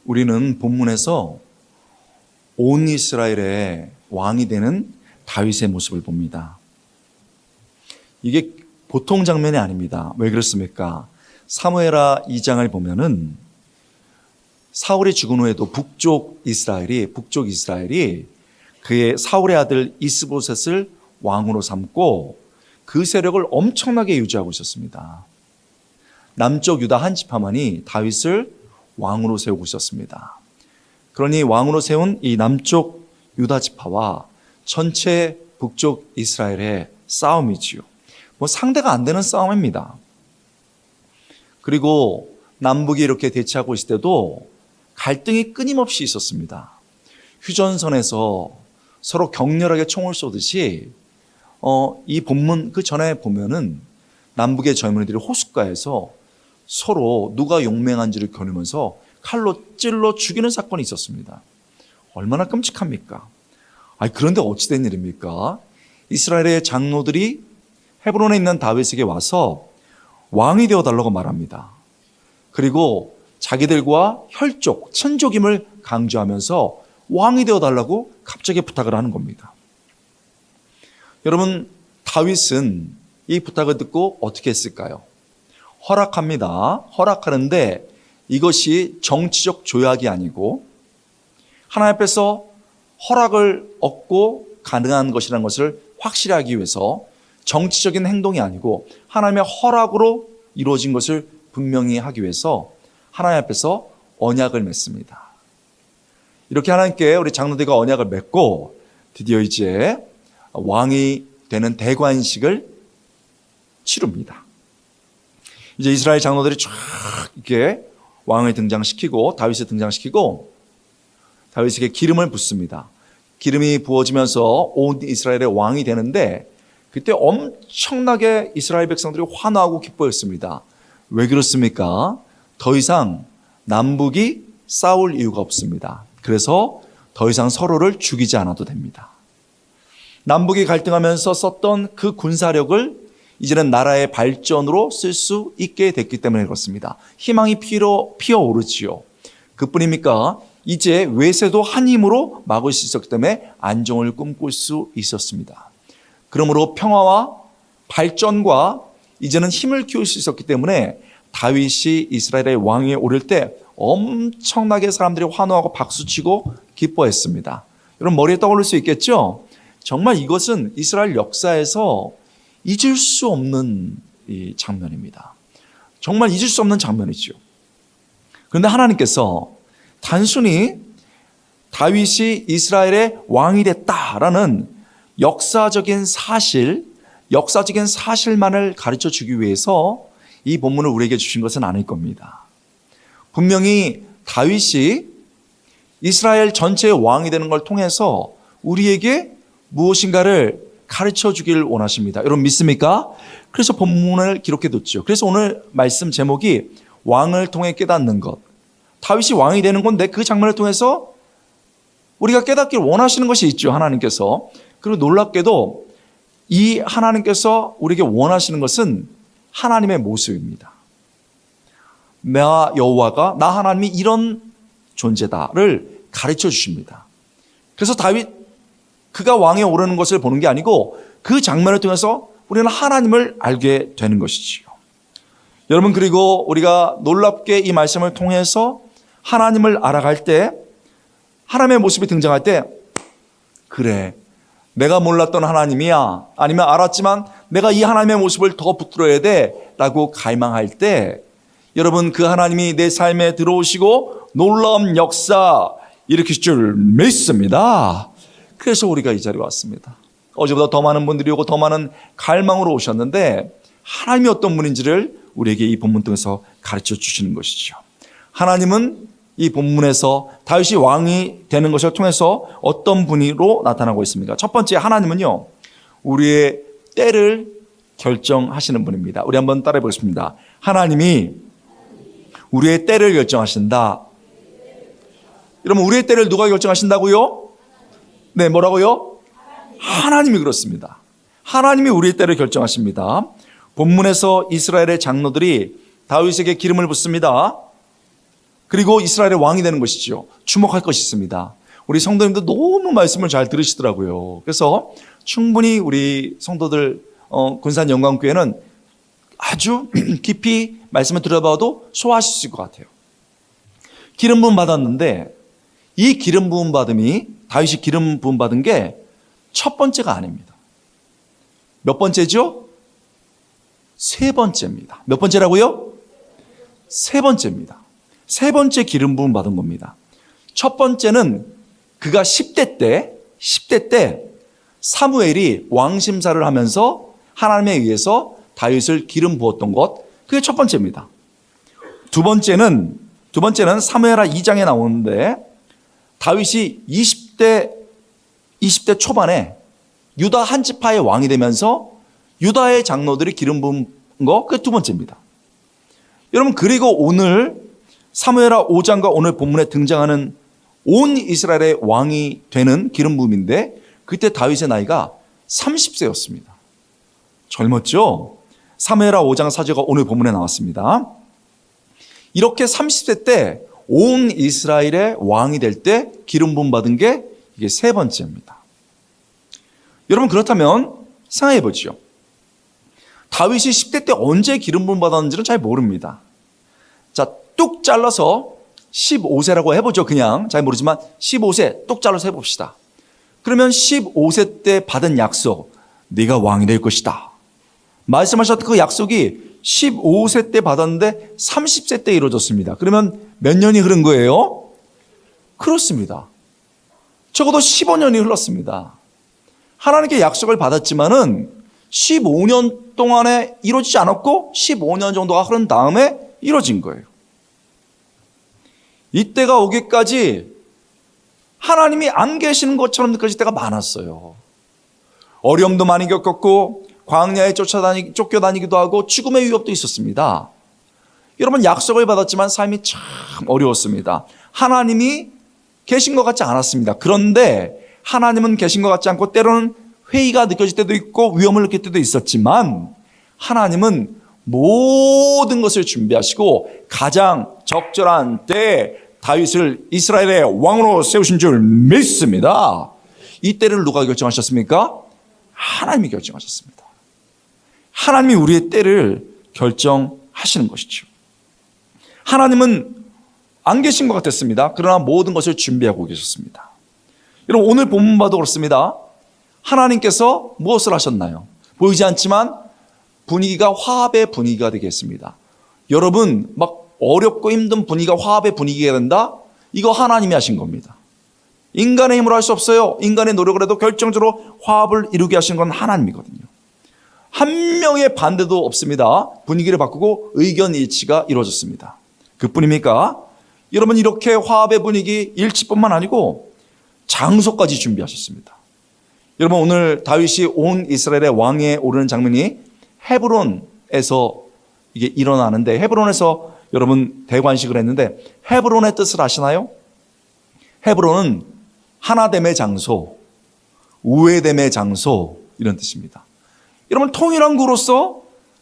우리는 본문에서 온 이스라엘의 왕이 되는 다윗의 모습을 봅니다. 이게 보통 장면이 아닙니다. 왜 그렇습니까? 사무엘하 2장을 보면은 사울이 죽은 후에도 북쪽 이스라엘이 그의 사울의 아들 이스보셋을 왕으로 삼고 그 세력을 엄청나게 유지하고 있었습니다. 남쪽 유다 한 지파만이 다윗을 왕으로 세우고 있었습니다. 그러니 왕으로 세운 이 남쪽 유다 지파와 전체 북쪽 이스라엘의 싸움이지요. 상대가 안 되는 싸움입니다. 그리고 남북이 이렇게 대치하고 있을 때도 갈등이 끊임없이 있었습니다. 휴전선에서 서로 격렬하게 총을 쏘듯이 이 본문 그 전에 보면은 남북의 젊은이들이 호숫가에서 서로 누가 용맹한지를 겨누면서 칼로 찔러 죽이는 사건이 있었습니다. 얼마나 끔찍합니까? 그런데 어찌된 일입니까? 이스라엘의 장로들이 헤브론에 있는 다윗에게 와서 왕이 되어달라고 말합니다. 그리고 자기들과 혈족, 친족임을 강조하면서 왕이 되어달라고 갑자기 부탁을 하는 겁니다. 여러분, 다윗은 이 부탁을 듣고 어떻게 했을까요? 허락합니다. 허락하는데 이것이 정치적 조약이 아니고 하나님 앞에서 허락을 얻고 가능한 것이라는 것을 확실히 하기 위해서 정치적인 행동이 아니고 하나님의 허락으로 이루어진 것을 분명히 하기 위해서 하나님 앞에서 언약을 맺습니다. 이렇게 하나님께 우리 장로들과 언약을 맺고 드디어 이제 왕이 되는 대관식을 치릅니다. 이제 이스라엘 장로들이 쫙 이렇게 왕을 등장시키고 다윗을 등장시키고 다윗에게 기름을 붓습니다. 기름이 부어지면서 온 이스라엘의 왕이 되는데 그때 엄청나게 이스라엘 백성들이 환호하고 기뻐했습니다. 왜 그렇습니까? 더 이상 남북이 싸울 이유가 없습니다. 그래서 더 이상 서로를 죽이지 않아도 됩니다. 남북이 갈등하면서 썼던 그 군사력을 이제는 나라의 발전으로 쓸 수 있게 됐기 때문에 그렇습니다. 희망이 피어오르지요. 그뿐입니까? 이제 외세도 한 힘으로 막을 수 있었기 때문에 안정을 꿈꿀 수 있었습니다. 그러므로 평화와 발전과 이제는 힘을 키울 수 있었기 때문에 다윗이 이스라엘의 왕위에 오를 때 엄청나게 사람들이 환호하고 박수치고 기뻐했습니다. 여러분 머리에 떠오를 수 있겠죠? 정말 이것은 이스라엘 역사에서 잊을 수 없는 이 장면입니다. 정말 잊을 수 없는 장면이죠. 그런데 하나님께서 단순히 다윗이 이스라엘의 왕이 됐다라는 역사적인 사실만을 가르쳐 주기 위해서 이 본문을 우리에게 주신 것은 아닐 겁니다. 분명히 다윗이 이스라엘 전체의 왕이 되는 걸 통해서 우리에게 무엇인가를 가르쳐 주기를 원하십니다. 여러분 믿습니까? 그래서 본문을 기록해뒀죠. 그래서 오늘 말씀 제목이 왕을 통해 깨닫는 것. 다윗이 왕이 되는 건데 그 장면을 통해서 우리가 깨닫기를 원하시는 것이 있죠. 하나님께서. 그리고 놀랍게도 이 하나님께서 우리에게 원하시는 것은 하나님의 모습입니다. 나 여호와가 나 하나님이 이런 존재다를 가르쳐 주십니다. 그래서 다윗 그가 왕에 오르는 것을 보는 게 아니고 그 장면을 통해서 우리는 하나님을 알게 되는 것이지요. 여러분 그리고 우리가 놀랍게 이 말씀을 통해서 하나님을 알아갈 때 하나님의 모습이 등장할 때 그래 내가 몰랐던 하나님이야 아니면 알았지만 내가 이 하나님의 모습을 더 붙들어야 돼 라고 갈망할 때 여러분 그 하나님이 내 삶에 들어오시고 놀라운 역사 일으키실 줄 믿습니다. 그래서 우리가 이 자리에 왔습니다. 어제보다 더 많은 분들이 오고 더 많은 갈망으로 오셨는데 하나님이 어떤 분인지를 우리에게 이 본문 통해서 가르쳐 주시는 것이죠. 하나님은 이 본문에서 다윗이 왕이 되는 것을 통해서 어떤 분으로 나타나고 있습니까? 첫 번째 하나님은요 우리의 때를 결정하시는 분입니다. 우리 한번 따라해 보겠습니다. 하나님이 우리의 때를 결정하신다. 여러분 우리의 때를 누가 결정하신다고요? 네, 뭐라고요? 하나님이 그렇습니다. 하나님이 우리의 때를 그리고 이스라엘의 왕이 되는 것이죠. 주목할 것이 있습니다. 우리 성도님도 너무 말씀을 잘 들으시더라고요. 그래서 충분히 우리 성도들 군산 영광교회는 아주 깊이 말씀을 들어봐도 소화하실 수 있을 것 같아요. 기름 부음 받았는데 이 기름 부음 받음이 다윗이 기름 부음 받은 게 첫 번째가 아닙니다. 몇 번째죠? 세 번째입니다. 몇 번째라고요? 세 번째입니다. 세 번째 기름 부음 받은 겁니다. 첫 번째는 그가 10대 때 사무엘이 왕심사를 하면서 하나님에 의해서 다윗을 기름 부었던 것, 그게 첫 번째입니다. 두 번째는 사무엘하 2장에 나오는데 다윗이 20대 초반에 유다 한 지파의 왕이 되면서 유다의 장로들이 기름 부은 거, 그게 두 번째입니다. 여러분, 그리고 오늘 사무엘하 5장과 오늘 본문에 등장하는 온 이스라엘의 왕이 되는 기름 부음인데 그때 다윗의 나이가 30세였습니다. 젊었죠? 사무엘하 5장 4절가 오늘 본문에 나왔습니다. 이렇게 30세 때 온 이스라엘의 왕이 될 때 기름 부음 받은 게 이게 세 번째입니다. 여러분, 그렇다면 생각해 보죠. 다윗이 10대 때 언제 기름 부음 받았는지는 잘 모릅니다. 자, 뚝 잘라서 15세라고 해보죠. 그냥 잘 모르지만 15세 뚝 잘라서 해봅시다. 그러면 15세 때 받은 약속, 네가 왕이 될 것이다 말씀하셨던 그 약속이 15세 때 받았는데 30세 때 이루어졌습니다. 그러면 몇 년이 흐른 거예요? 그렇습니다. 적어도 15년이 흘렀습니다. 하나님께 약속을 받았지만은 15년 동안에 이루어지지 않았고 15년 정도가 흐른 다음에 이루어진 거예요. 이때가 오기까지 하나님이 안 계시는 것처럼 느껴질 때가 많았어요. 어려움도 많이 겪었고 광야에 쫓겨다니기도 하고 죽음의 위협도 있었습니다. 여러분, 약속을 받았지만 삶이 참 어려웠습니다. 하나님이 계신 것 같지 않았습니다. 그런데 하나님은 계신 것 같지 않고 때로는 회의가 느껴질 때도 있고 위험을 느낄 때도 있었지만 하나님은 모든 것을 준비하시고 가장 적절한 때에 다윗을 이스라엘의 왕으로 세우신 줄 믿습니다. 이 때를 누가 결정하셨습니까? 하나님이 결정하셨습니다. 하나님이 우리의 때를 결정하시는 것이죠. 하나님은 안 계신 것 같았습니다. 그러나 모든 것을 준비하고 계셨습니다. 여러분, 오늘 본문 봐도 그렇습니다. 하나님께서 무엇을 하셨나요? 보이지 않지만 분위기가 화합의 분위기가 되겠습니다. 여러분, 막 어렵고 힘든 분위기가 화합의 분위기가 된다? 이거 하나님이 하신 겁니다. 인간의 힘으로 할 수 없어요. 인간의 노력을 해도 결정적으로 화합을 이루게 하신 건 하나님이거든요. 한 명의 반대도 없습니다. 분위기를 바꾸고 의견 일치가 이루어졌습니다. 그뿐입니까? 여러분, 이렇게 화합의 분위기 일치뿐만 아니고 장소까지 준비하셨습니다. 여러분, 오늘 다윗이 온 이스라엘의 왕에 오르는 장면이 헤브론에서 이게 일어나는데, 헤브론에서 여러분 대관식을 했는데 헤브론의 뜻을 아시나요? 헤브론은 하나됨의 장소, 우애됨의 장소, 이런 뜻입니다. 여러분, 통일왕국으로서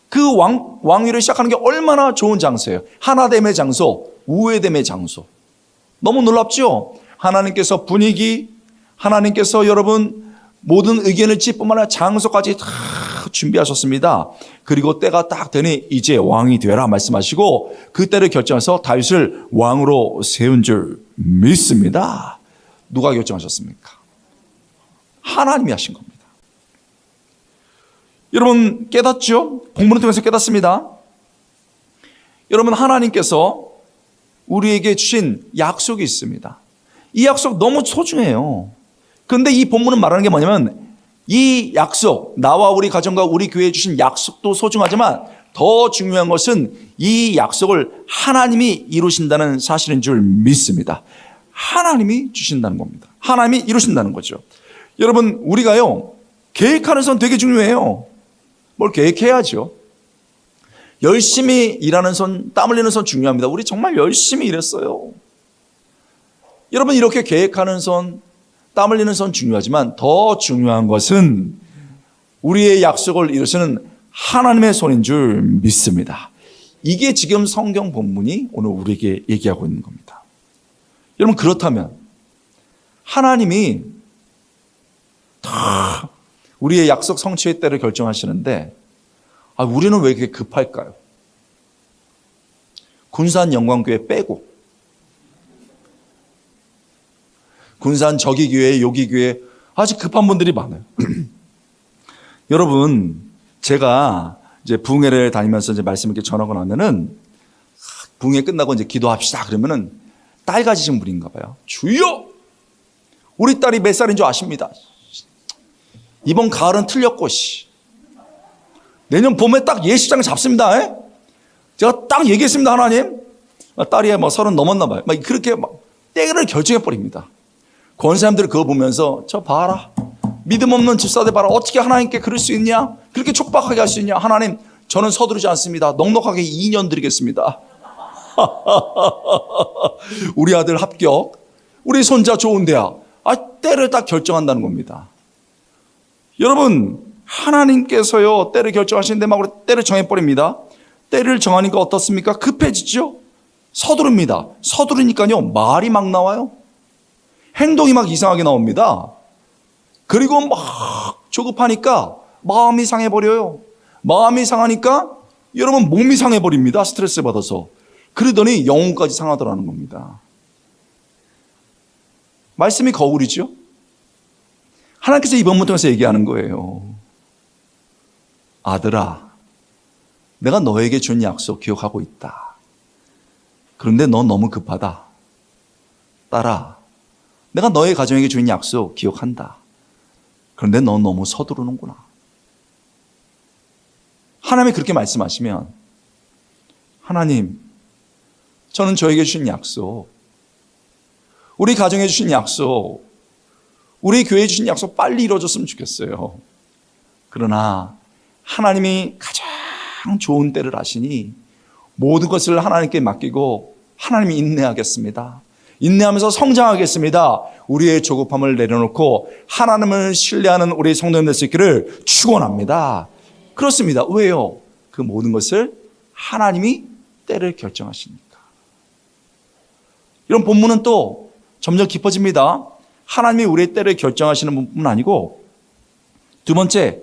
그 왕위를 시작하는 게 얼마나 좋은 장소예요. 하나됨의 장소, 우애됨의 장소. 너무 놀랍죠? 하나님께서 분위기, 하나님께서 여러분 모든 의견을 찌뿐만 아니라 장소까지 다 준비하셨습니다. 그리고 때가 딱 되니 이제 왕이 되라 말씀하시고 그 때를 결정해서 다윗을 왕으로 세운 줄 믿습니다. 누가 결정하셨습니까? 하나님이 하신 겁니다. 여러분, 깨닫죠? 본문을 통해서 깨닫습니다. 여러분, 하나님께서 우리에게 주신 약속이 있습니다. 이 약속 너무 소중해요. 그런데 이 본문은 말하는 게 뭐냐면 이 약속, 나와 우리 가정과 우리 교회에 주신 약속도 소중하지만 더 중요한 것은 이 약속을 하나님이 이루신다는 사실인 줄 믿습니다. 하나님이 주신다는 겁니다. 하나님이 이루신다는 거죠. 여러분, 우리가요, 계획하는 선 되게 중요해요. 뭘 계획해야죠. 열심히 일하는 손, 땀 흘리는 손 중요합니다. 우리 정말 열심히 일했어요. 여러분, 이렇게 계획하는 손, 땀 흘리는 손 중요하지만 더 중요한 것은 우리의 약속을 이루시는 하나님의 손인 줄 믿습니다. 이게 지금 성경 본문이 오늘 우리에게 얘기하고 있는 겁니다. 여러분, 그렇다면 하나님이 다 우리의 약속 성취의 때를 결정하시는데 우리는 왜 이렇게 급할까요? 군산 영광교회 빼고 군산 저기교회 여기교회 아주 급한 분들이 많아요. 여러분, 제가 이제 부흥회를 다니면서 이제 말씀 이렇게 전하고 나면은 부흥회 끝나고 이제 기도합시다 그러면은 딸 가지신 분인가 봐요. 주여, 우리 딸이 몇 살인 줄 아십니다. 이번 가을은 틀렸고 내년 봄에 딱 예식장 잡습니다. 에? 제가 딱 얘기했습니다. 하나님, 딸이 뭐 30 넘었나 봐요. 막 그렇게 막 때를 결정해 버립니다. 권사님들이 그거 보면서 저 봐라, 믿음 없는 집사들 봐라, 어떻게 하나님께 그럴 수 있냐, 그렇게 촉박하게 할 수 있냐. 하나님, 저는 서두르지 않습니다. 넉넉하게 2년 드리겠습니다. 우리 아들 합격, 우리 손자 좋은 대학, 때를 딱 결정한다는 겁니다. 여러분, 하나님께서요 때를 결정하시는데 막 우리 때를 정해버립니다. 때를 정하니까 어떻습니까? 급해지죠. 서두릅니다. 서두르니까요 말이 막 나와요. 행동이 막 이상하게 나옵니다. 그리고 막 조급하니까 마음이 상해버려요. 마음이 상하니까 여러분 몸이 상해버립니다. 스트레스 받아서. 그러더니 영혼까지 상하더라는 겁니다. 말씀이 거울이죠. 하나님께서 이번 문 통해서 얘기하는 거예요. 아들아, 내가 너에게 준 약속 기억하고 있다. 그런데 너 너무 급하다. 딸아, 내가 너의 가정에게 준 약속 기억한다. 그런데 너 너무 서두르는구나. 하나님이 그렇게 말씀하시면, 하나님, 저는 저에게 주신 약속, 우리 가정에 주신 약속, 우리 교회에 주신 약속 빨리 이루어졌으면 좋겠어요. 그러나 하나님이 가장 좋은 때를 아시니 모든 것을 하나님께 맡기고 하나님이 인내하겠습니다. 인내하면서 성장하겠습니다. 우리의 조급함을 내려놓고 하나님을 신뢰하는 우리 성도님 될 수 있기를 축원합니다. 그렇습니다. 왜요? 그 모든 것을 하나님이 때를 결정하시니까. 이런 본문은 또 점점 깊어집니다. 하나님이 우리의 때를 결정하시는 분뿐 아니고, 두 번째,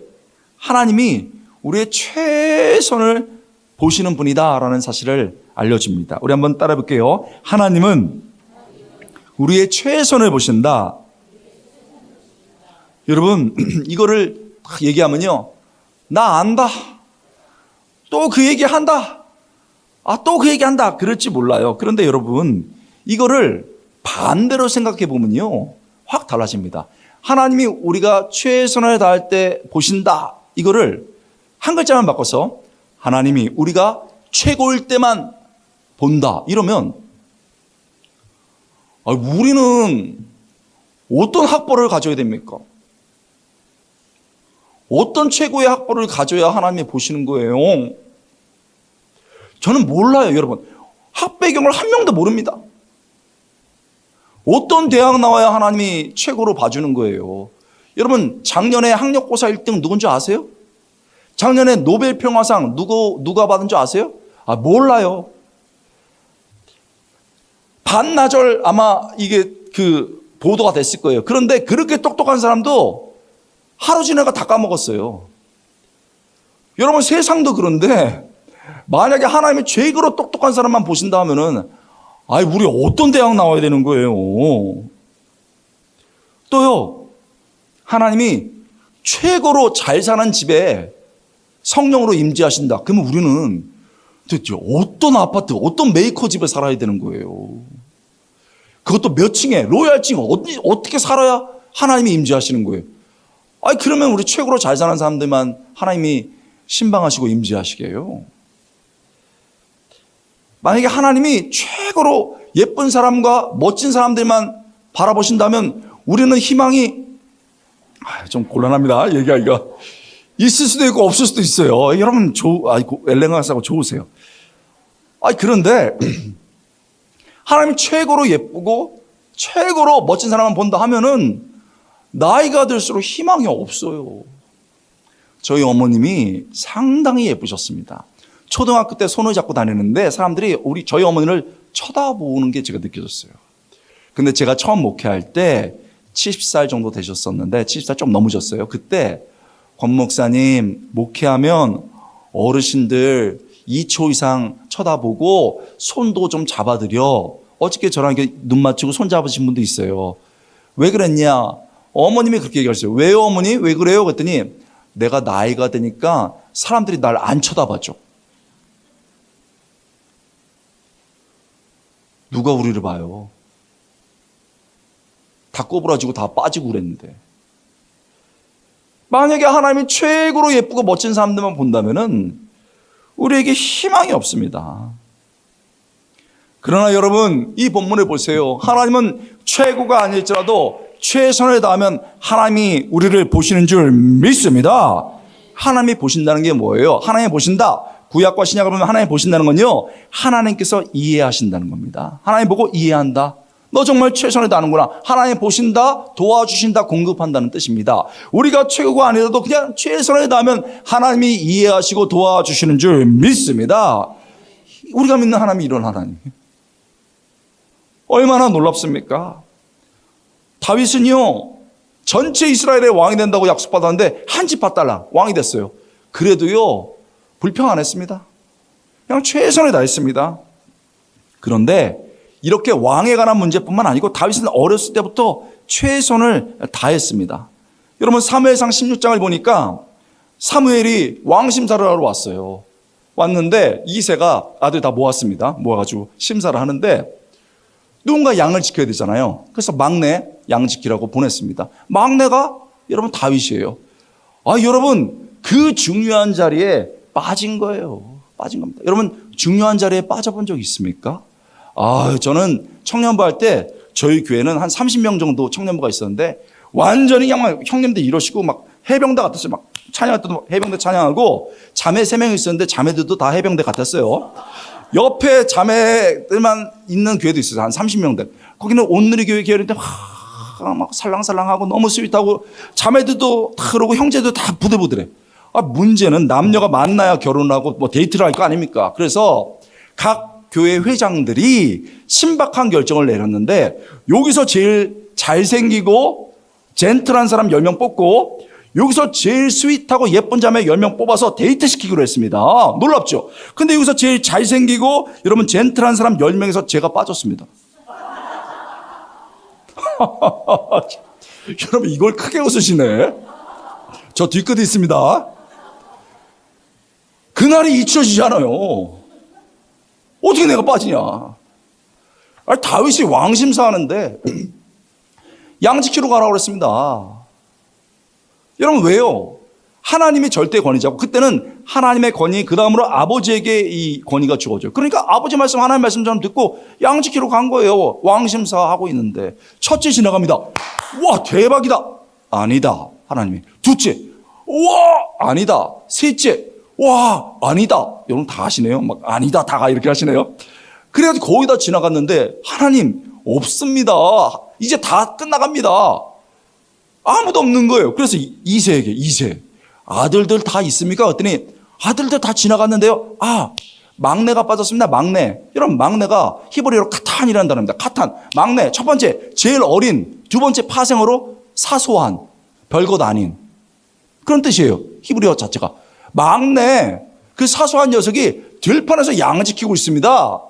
하나님이 우리의 최선을 보시는 분이다라는 사실을 알려줍니다. 우리 한번 따라 볼게요. 하나님은 우리의 최선을 보신다. 여러분, 이거를 딱 얘기하면요, 나 안다, 또 그 얘기한다, 또 그 얘기한다, 그럴지 몰라요. 그런데 여러분, 이거를 반대로 생각해 보면요 확 달라집니다. 하나님이 우리가 최선을 다할 때 보신다, 이거를 한 글자만 바꿔서 하나님이 우리가 최고일 때만 본다, 이러면 우리는 어떤 학벌을 가져야 됩니까? 어떤 최고의 학벌을 가져야 하나님이 보시는 거예요? 저는 몰라요. 여러분, 학배경을 한 명도 모릅니다. 어떤 대학 나와야 하나님이 최고로 봐주는 거예요? 여러분, 작년에 학력고사 1등 누군지 아세요? 작년에 노벨 평화상 누가 받은 줄 아세요? 몰라요. 반나절 아마 이게 그 보도가 됐을 거예요. 그런데 그렇게 똑똑한 사람도 하루 지나가 다 까먹었어요. 여러분, 세상도 그런데 만약에 하나님이 최고로 똑똑한 사람만 보신다 하면은 우리 어떤 대학 나와야 되는 거예요? 또요, 하나님이 최고로 잘 사는 집에 성령으로 임재하신다. 그러면 우리는 도대체 어떤 아파트, 어떤 메이커 집에 살아야 되는 거예요? 그것도 몇 층에, 로얄층, 어떻게 살아야 하나님이 임재하시는 거예요? 그러면 우리 최고로 잘 사는 사람들만 하나님이 신방하시고 임재하시게 해요. 만약에 하나님이 최고로 예쁜 사람과 멋진 사람들만 바라보신다면 우리는 희망이 좀 곤란합니다. 얘기하기가. 있을 수도 있고 없을 수도 있어요. 여러분, 엘레강스하고 좋으세요. 그런데 하나님이 최고로 예쁘고 최고로 멋진 사람만 본다 하면은 나이가 들수록 희망이 없어요. 저희 어머님이 상당히 예쁘셨습니다. 초등학교 때 손을 잡고 다니는데 사람들이 저희 어머니를 쳐다보는 게 제가 느껴졌어요. 근데 제가 처음 목회할 때 70살 정도 되셨었는데 70살 좀 넘으셨어요. 그때 권 목사님 목회하면 어르신들 2초 이상 쳐다보고 손도 좀 잡아드려. 어저께 저랑 이렇게 눈 맞추고 손 잡으신 분도 있어요. 왜 그랬냐? 어머님이 그렇게 얘기하셨어요. 왜요 어머니? 왜 그래요? 그랬더니 내가 나이가 드니까 사람들이 날 안 쳐다봐줘. 누가 우리를 봐요? 다 꼬부라지고 다 빠지고 그랬는데. 만약에 하나님이 최고로 예쁘고 멋진 사람들만 본다면은 우리에게 희망이 없습니다. 그러나 여러분, 이 본문을 보세요. 하나님은 최고가 아닐지라도 최선을 다하면 하나님이 우리를 보시는 줄 믿습니다. 하나님이 보신다는 게 뭐예요? 하나님이 보신다. 구약과 신약을 보면 하나님이 보신다는 건요, 하나님께서 이해하신다는 겁니다. 하나님 보고 이해한다. 너 정말 최선을 다하는구나. 하나님 보신다, 도와주신다, 공급한다는 뜻입니다. 우리가 최고가 아니라도 그냥 최선을 다하면 하나님이 이해하시고 도와주시는 줄 믿습니다. 우리가 믿는 하나님이 이런 하나님. 얼마나 놀랍습니까? 다윗은요, 전체 이스라엘의 왕이 된다고 약속받았는데 한 집 봐달라 왕이 됐어요. 그래도요, 불평 안 했습니다. 그냥 최선을 다했습니다. 그런데 이렇게 왕에 관한 문제뿐만 아니고 다윗은 어렸을 때부터 최선을 다했습니다. 여러분 사무엘상 16장을 보니까 사무엘이 왕 심사를 하러 왔어요. 왔는데 이새가 아들 다 모았습니다. 모아가지고 심사를 하는데 누군가 양을 지켜야 되잖아요. 그래서 막내 양 지키라고 보냈습니다. 막내가 여러분 다윗이에요. 여러분 그 중요한 자리에 빠진 거예요. 빠진 겁니다. 여러분 중요한 자리에 빠져본 적 있습니까? 저는 청년부 할 때 저희 교회는 한 30명 정도 청년부가 있었는데 완전히 그냥 막 형님들 이러시고 막 해병대 같았어요. 막 찬양할 때도 해병대 찬양하고 자매 3명 있었는데 자매들도 다 해병대 같았어요. 옆에 자매들만 있는 교회도 있어요. 한 30명대. 거기는 온누리 교회 계열인데 막 살랑살랑하고 너무 스윗하고 자매들도 다 그러고 형제도 다 부들부들해. 문제는 남녀가 만나야 결혼하고 뭐 데이트를 할 거 아닙니까? 그래서 각 교회 회장들이 신박한 결정을 내렸는데 여기서 제일 잘생기고 젠틀한 사람 10명 뽑고 여기서 제일 스윗하고 예쁜 자매 10명 뽑아서 데이트시키기로 했습니다. 놀랍죠? 근데 여기서 제일 잘생기고 여러분 젠틀한 사람 10명에서 제가 빠졌습니다. 여러분 이걸 크게 웃으시네. 저 뒤끝이 있습니다. 그날이 잊혀지지 않아요. 어떻게 내가 빠지냐. 다윗이 왕심사하는데 양 지키러 가라고 그랬습니다. 여러분 왜요? 하나님이 절대 권위자고 그때는 하나님의 권위 그 다음으로 아버지에게 이 권위가 주어져요. 그러니까 아버지 말씀 하나님 말씀처럼 듣고 양 지키러 간 거예요. 왕심사하고 있는데 첫째 지나갑니다. 와 대박이다. 아니다. 하나님이. 둘째. 와 아니다. 셋째. 와 아니다. 여러분 다 하시네요. 막 아니다 다가 이렇게 하시네요. 그래가지고 거의 다 지나갔는데 하나님 없습니다. 이제 다 끝나갑니다. 아무도 없는 거예요. 그래서 이새에게 이새 아들들 다 있습니까? 그랬더니 아들들 다 지나갔는데요. 막내가 빠졌습니다. 막내. 여러분 막내가 히브리어로 카탄이라는 단어입니다. 카탄. 막내. 첫 번째 제일 어린. 두 번째 파생어로 사소한. 별것 아닌. 그런 뜻이에요. 히브리어 자체가. 막내. 그 사소한 녀석이 들판에서 양을 지키고 있습니다.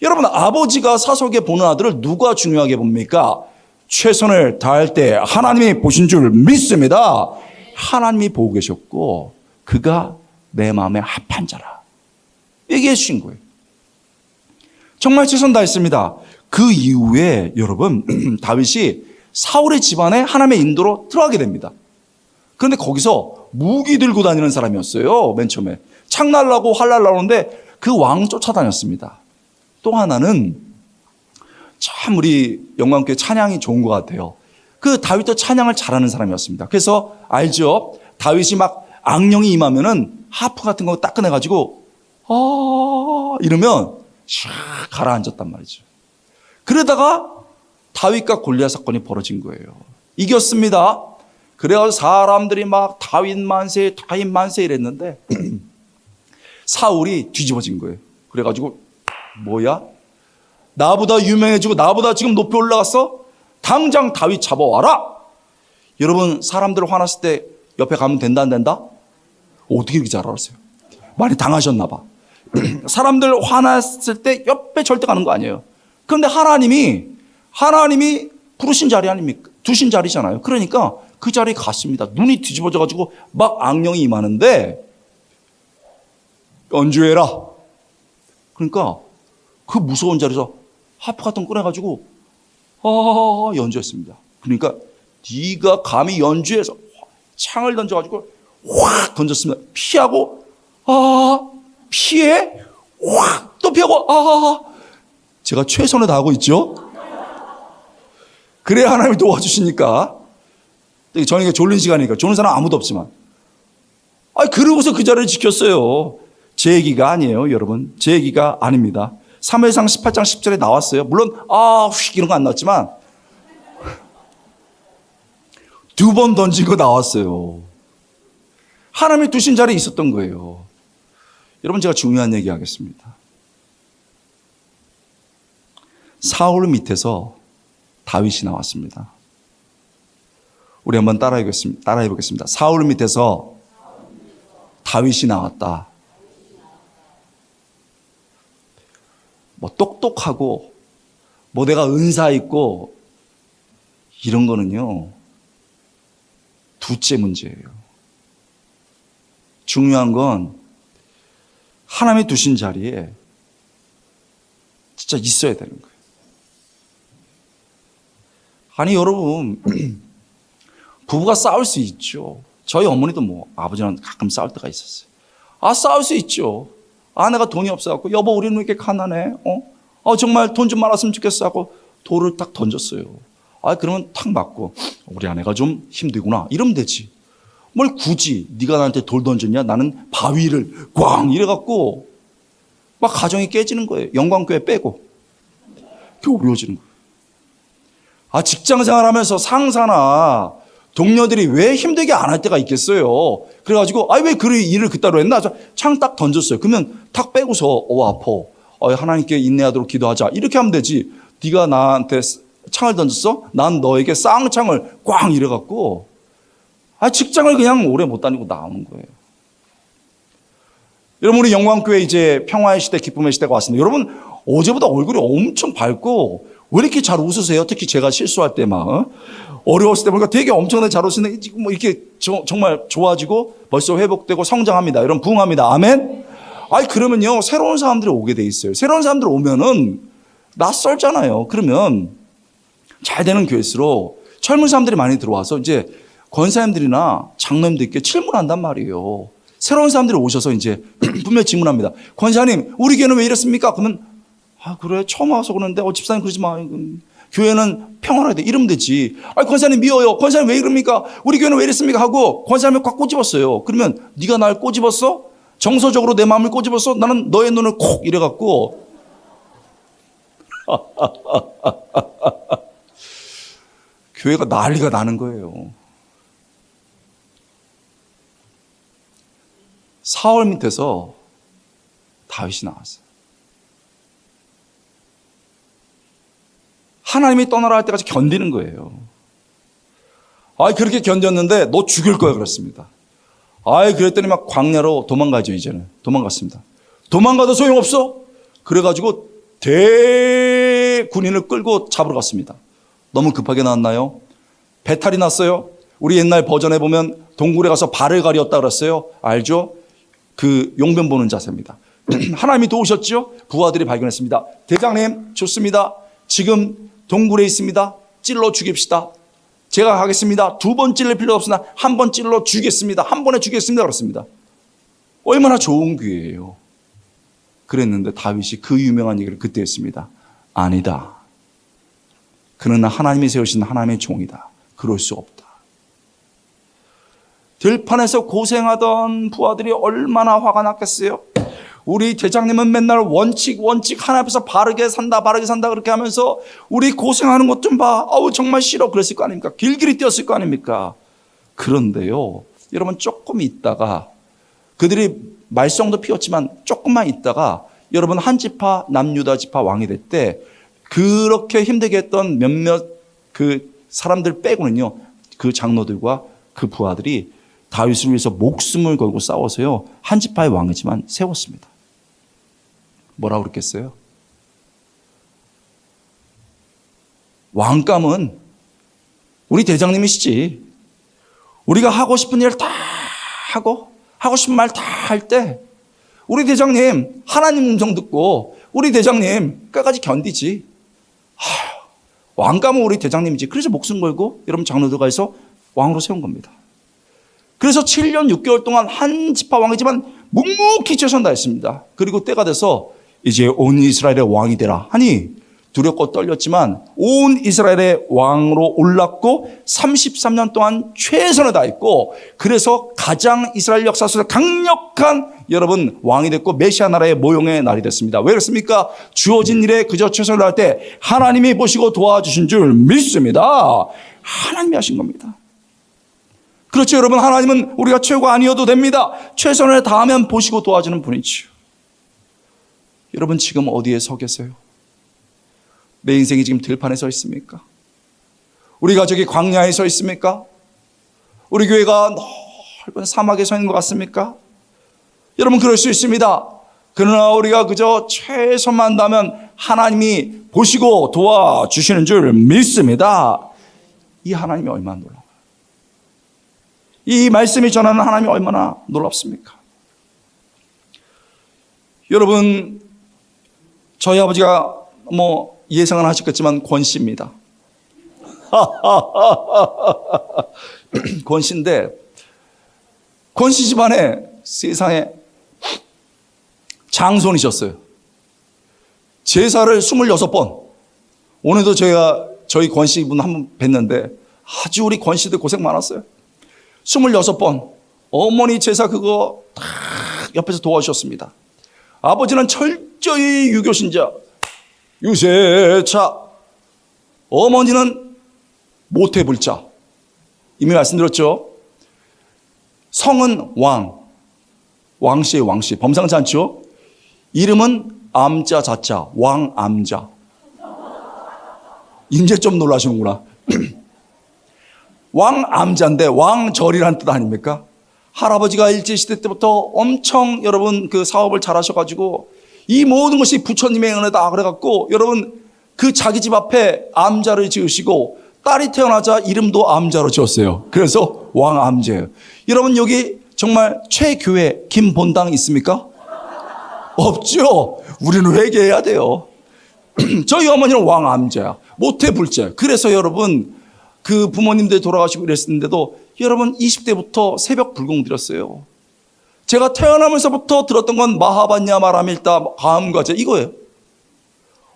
여러분 아버지가 사소하게 보는 아들을 누가 중요하게 봅니까? 최선을 다할 때 하나님이 보신 줄 믿습니다. 하나님이 보고 계셨고 그가 내 마음에 합한 자라 얘기해 주신 거예요. 정말 최선 다했습니다. 그 이후에 여러분 다윗이 사울의 집안에 하나님의 인도로 들어가게 됩니다. 그런데 거기서 무기 들고 다니는 사람이었어요. 맨 처음에 창 날라고 활 날라오는데 그 왕 쫓아다녔습니다. 또 하나는 참 우리 영광교회 찬양이 좋은 것 같아요. 그 다윗도 찬양을 잘하는 사람이었습니다. 그래서 알죠? 다윗이 막 악령이 임하면은 하프 같은 거 딱 꺼내가지고 이러면 샥 가라앉았단 말이죠. 그러다가 다윗과 골리앗 사건이 벌어진 거예요. 이겼습니다. 그래서 사람들이 막 다윗 만세 이랬는데 사울이 뒤집어진 거예요. 그래가지고 뭐야? 나보다 유명해지고 나보다 지금 높이 올라갔어? 당장 다윗 잡아와라. 여러분, 사람들 화났을 때 옆에 가면 된다 안 된다? 어떻게 이렇게 잘 알았어요? 많이 당하셨나 봐. 사람들 화났을 때 옆에 절대 가는 거 아니에요. 그런데 하나님이 부르신 자리 아닙니까? 두신 자리잖아요. 그러니까 그 자리에 갔습니다. 눈이 뒤집어져 가지고 막 악령이 임하는데 연주해라. 그러니까 그 무서운 자리에서 하프 같은 거 꺼내가지고 연주했습니다. 그러니까 네가 감히 연주해서 창을 던져가지고 확 던졌습니다. 피하고 피해 확 또 피하고 제가 최선을 다하고 있죠. 그래야 하나님이 도와주시니까. 저녁에 졸린 시간이니까 졸린 사람 아무도 없지만 그러고서 그 자리를 지켰어요. 제 얘기가 아니에요, 여러분. 제 얘기가 아닙니다. 사무엘상 18장 10절에 나왔어요. 물론 휙 이런 거 안 나왔지만 두 번 던진 거 나왔어요. 하나님이 두신 자리에 있었던 거예요. 여러분, 제가 중요한 얘기 하겠습니다. 사울 밑에서 다윗이 나왔습니다. 우리 한번 따라해 보겠습니다. 사울 밑에서 다윗이 나왔다. 뭐 똑똑하고 뭐 내가 은사 있고 이런 거는요, 둘째 문제예요. 중요한 건 하나님이 두신 자리에 진짜 있어야 되는 거예요. 아니, 여러분, 부부가 싸울 수 있죠. 저희 어머니도 뭐 아버지랑 가끔 싸울 때가 있었어요. 싸울 수 있죠. 아내가 돈이 없어갖고 여보 우리는 왜 이렇게 가난해? 정말 돈 좀 많았으면 좋겠어 하고 돌을 딱 던졌어요. 그러면 탁 맞고 우리 아내가 좀 힘들구나 이러면 되지. 뭘 굳이 네가 나한테 돌 던졌냐? 나는 바위를 꽝 이래갖고 막 가정이 깨지는 거예요. 영광교회 빼고. 그게 어려워지는 거예요. 직장 생활하면서 상사나 동료들이 왜 힘들게 안 할 때가 있겠어요. 그래가지고 왜 그 일을 그따로 했나? 창 딱 던졌어요. 그러면 탁 빼고서 아파. 하나님께 인내하도록 기도하자. 이렇게 하면 되지. 네가 나한테 창을 던졌어? 난 너에게 쌍창을 꽝 이래갖고 직장을 그냥 오래 못 다니고 나오는 거예요. 여러분, 우리 영광교회 이제 평화의 시대, 기쁨의 시대가 왔습니다. 여러분, 어제보다 얼굴이 엄청 밝고 왜 이렇게 잘 웃으세요? 특히 제가 실수할 때 막 어려웠을 때 보니까 되게 엄청나게 잘 웃으시는데 뭐 이렇게 정말 좋아지고 벌써 회복되고 성장합니다. 여러분, 부흥합니다. 아멘. 그러면요, 새로운 사람들이 오게 돼 있어요. 새로운 사람들 오면은 낯설잖아요. 그러면 잘 되는 교회일수록 젊은 사람들이 많이 들어와서 이제 권사님들이나 장로님들께 질문한단 말이에요. 새로운 사람들이 오셔서 이제 분명히 질문합니다. 권사님, 우리 교회는 왜 이랬습니까? 그러면 그래, 처음 와서 그러는데 집사님 그러지 마. 교회는 평안해야 돼. 이러면 되지. 권사님 미워요. 권사님 왜 이럽니까? 우리 교회는 왜 이랬습니까? 하고 권사님을 꽉 꼬집었어요. 그러면 네가 날 꼬집었어? 정서적으로 내 마음을 꼬집었어? 나는 너의 눈을 콕 이래갖고 교회가 난리가 나는 거예요. 사울 밑에서 다윗이 나왔어요. 하나님이 떠나라 할 때까지 견디는 거예요. 그렇게 견뎠는데 너 죽일 거야 그랬습니다. 그랬더니 막 광야로 도망가죠. 이제는 도망갔습니다. 도망가도 소용없어. 그래가지고 대군인을 끌고 잡으러 갔습니다. 너무 급하게 나왔나요? 배탈이 났어요. 우리 옛날 버전에 보면 동굴에 가서 발을 가렸다 그랬어요. 알죠? 그 용변 보는 자세입니다. 하나님이 도우셨죠? 부하들이 발견했습니다. 대장님, 좋습니다. 지금 동굴에 있습니다. 찔러 죽입시다. 제가 하겠습니다. 두 번 찔릴 필요 없으나 한 번 찔러 죽겠습니다. 한 번에 죽겠습니다. 그렇습니다. 얼마나 좋은 기회예요. 그랬는데 다윗이 그 유명한 얘기를 그때 했습니다. 아니다. 그는 하나님이 세우신 하나님의 종이다. 그럴 수 없다. 들판에서 고생하던 부하들이 얼마나 화가 났겠어요. 우리 대장님은 맨날 원칙 하나 앞에서 바르게 산다 그렇게 하면서 우리 고생하는 것 좀 봐. 정말 싫어 그랬을 거 아닙니까? 길길이 뛰었을 거 아닙니까? 그런데요, 여러분, 조금 있다가 그들이 말썽도 피웠지만 조금만 있다가 여러분, 한 지파 남유다 지파 왕이 될 때 그렇게 힘들게 했던 몇몇 그 사람들 빼고는요, 그 장로들과 그 부하들이 다윗을 위해서 목숨을 걸고 싸워서요, 한 지파의 왕이지만 세웠습니다. 뭐라고 그랬겠어요? 왕감은 우리 대장님이시지. 우리가 하고 싶은 일 다 하고 하고 싶은 말 다 할 때 우리 대장님 하나님 음성 듣고 우리 대장님 끝까지 견디지. 왕감은 우리 대장님이지. 그래서 목숨 걸고 여러분 장로들과 해서 왕으로 세운 겁니다. 그래서 7년 6개월 동안 한 지파 왕이지만 묵묵히 최선 다했습니다. 그리고 때가 돼서 이제 온 이스라엘의 왕이 되라 하니 두렵고 떨렸지만 온 이스라엘의 왕으로 올랐고 33년 동안 최선을 다했고 그래서 가장 이스라엘 역사 속에서 강력한 여러분 왕이 됐고 메시아 나라의 모형의 날이 됐습니다. 왜 그렇습니까? 주어진 일에 그저 최선을 다할 때 하나님이 보시고 도와주신 줄 믿습니다. 하나님이 하신 겁니다. 그렇죠, 여러분. 하나님은 우리가 최고가 아니어도 됩니다. 최선을 다하면 보시고 도와주는 분이지요. 여러분 지금 어디에 서 계세요? 내 인생이 지금 들판에 서 있습니까? 우리 가족이 광야에 서 있습니까? 우리 교회가 넓은 사막에 서 있는 것 같습니까? 여러분 그럴 수 있습니다. 그러나 우리가 그저 최선만 다하면 하나님이 보시고 도와주시는 줄 믿습니다. 이 하나님이 얼마나 놀라워요. 이 말씀이 전하는 하나님이 얼마나 놀랍습니까? 여러분 저희 아버지가 예상은 하셨겠지만 권씨입니다. 권씨인데 권씨 집안에 세상에 장손이셨어요. 제사를 26번. 오늘도 저희 권씨분 한 번 뵀는데 아주 우리 권씨들 고생 많았어요. 26번. 어머니 제사 그거 다 옆에서 도와주셨습니다. 아버지는 철저히 유교신자. 유세차. 어머니는 모태불자. 이미 말씀드렸죠. 성은 왕. 왕씨의 왕씨. 범상치 않죠? 이름은 암자 자자. 왕암자. 이제 좀 놀라시는구나. 왕암자인데 왕절이라는 뜻 아닙니까? 할아버지가 일제시대 때부터 엄청 여러분 그 사업을 잘 하셔가지고 이 모든 것이 부처님의 은혜다 그래갖고 여러분 그 자기 집 앞에 암자를 지으시고 딸이 태어나자 이름도 암자로 지었어요. 그래서 왕암자예요. 여러분 여기 정말 최교회 김본당 있습니까? 없죠. 우리는 회개해야 돼요. 저희 어머니는 왕암자야. 모태불자. 그래서 여러분 그 부모님들 돌아가시고 이랬었는데도 여러분 20대부터 새벽 불공 드렸어요. 제가 태어나면서부터 들었던 건 마하반야 마라밀다 가음과제 이거예요.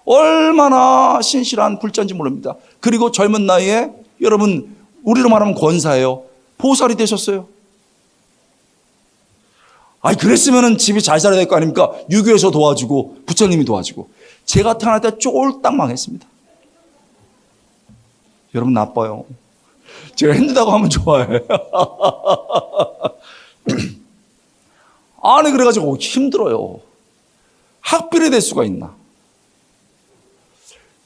얼마나 신실한 불자인지 모릅니다. 그리고 젊은 나이에 여러분 우리로 말하면 권사예요. 보살이 되셨어요. 아니 그랬으면 집이 잘 살아야 될 거 아닙니까? 유교에서 도와주고 부처님이 도와주고. 제가 태어날 때 쫄딱 망했습니다. 여러분 나빠요. 제가 힘들다고 하면 좋아해. 아니 그래가지고 힘들어요. 학비를 댈 수가 있나?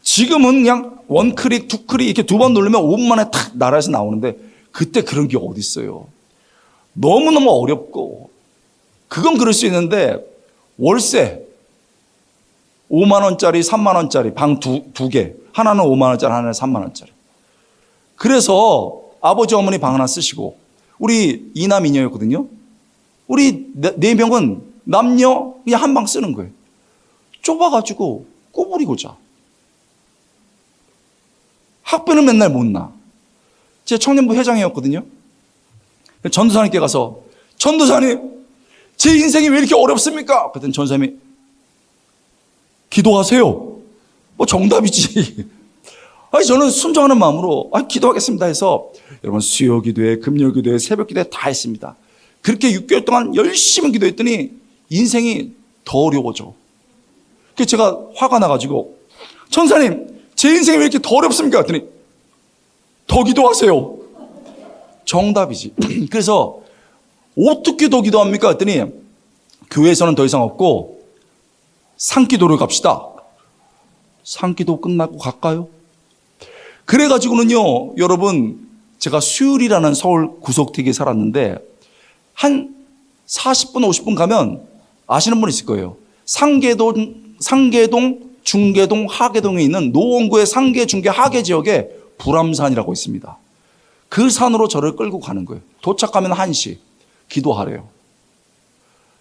지금은 그냥 원클릭, 투클릭 이렇게 두 번 누르면 5분 만에 탁 나라에서 나오는데 그때 그런 게 어디 있어요? 너무너무 어렵고 그건 그럴 수 있는데 월세 5만 원짜리, 3만 원짜리 방 두 개. 하나는 5만 원짜리, 하나는 3만 원짜리. 그래서 아버지 어머니 방 하나 쓰시고 우리 이남 이녀였거든요. 우리 네 명은 남녀 그냥 한 방 쓰는 거예요. 좁아가지고 꼬부리고 자. 학비는 맨날 못 나. 제가 청년부 회장이었거든요. 전도사님께 가서 전도사님 제 인생이 왜 이렇게 어렵습니까? 그랬더니 전도사님이 기도하세요. 뭐 정답이지. 아니 저는 순종하는 마음으로 기도하겠습니다 해서 여러분 수요 기도회, 금요 기도회, 새벽 기도회 다 했습니다. 그렇게 6개월 동안 열심히 기도했더니 인생이 더 어려워져. 그래서 제가 화가 나가지고 전사님 제 인생이 왜 이렇게 더 어렵습니까? 그랬더니 더 기도하세요. 정답이지. 그래서 어떻게 더 기도합니까? 그랬더니 교회에서는 더 이상 없고 산기도를 갑시다. 산기도 끝나고 갈까요? 그래가지고는요, 여러분, 제가 수율이라는 서울 구석택에 살았는데, 한 40분, 50분 가면 아시는 분 있을 거예요. 상계동, 중계동, 하계동에 있는 노원구의 상계, 중계, 하계 지역에 불암산이라고 있습니다. 그 산으로 저를 끌고 가는 거예요. 도착하면 1시, 기도하래요.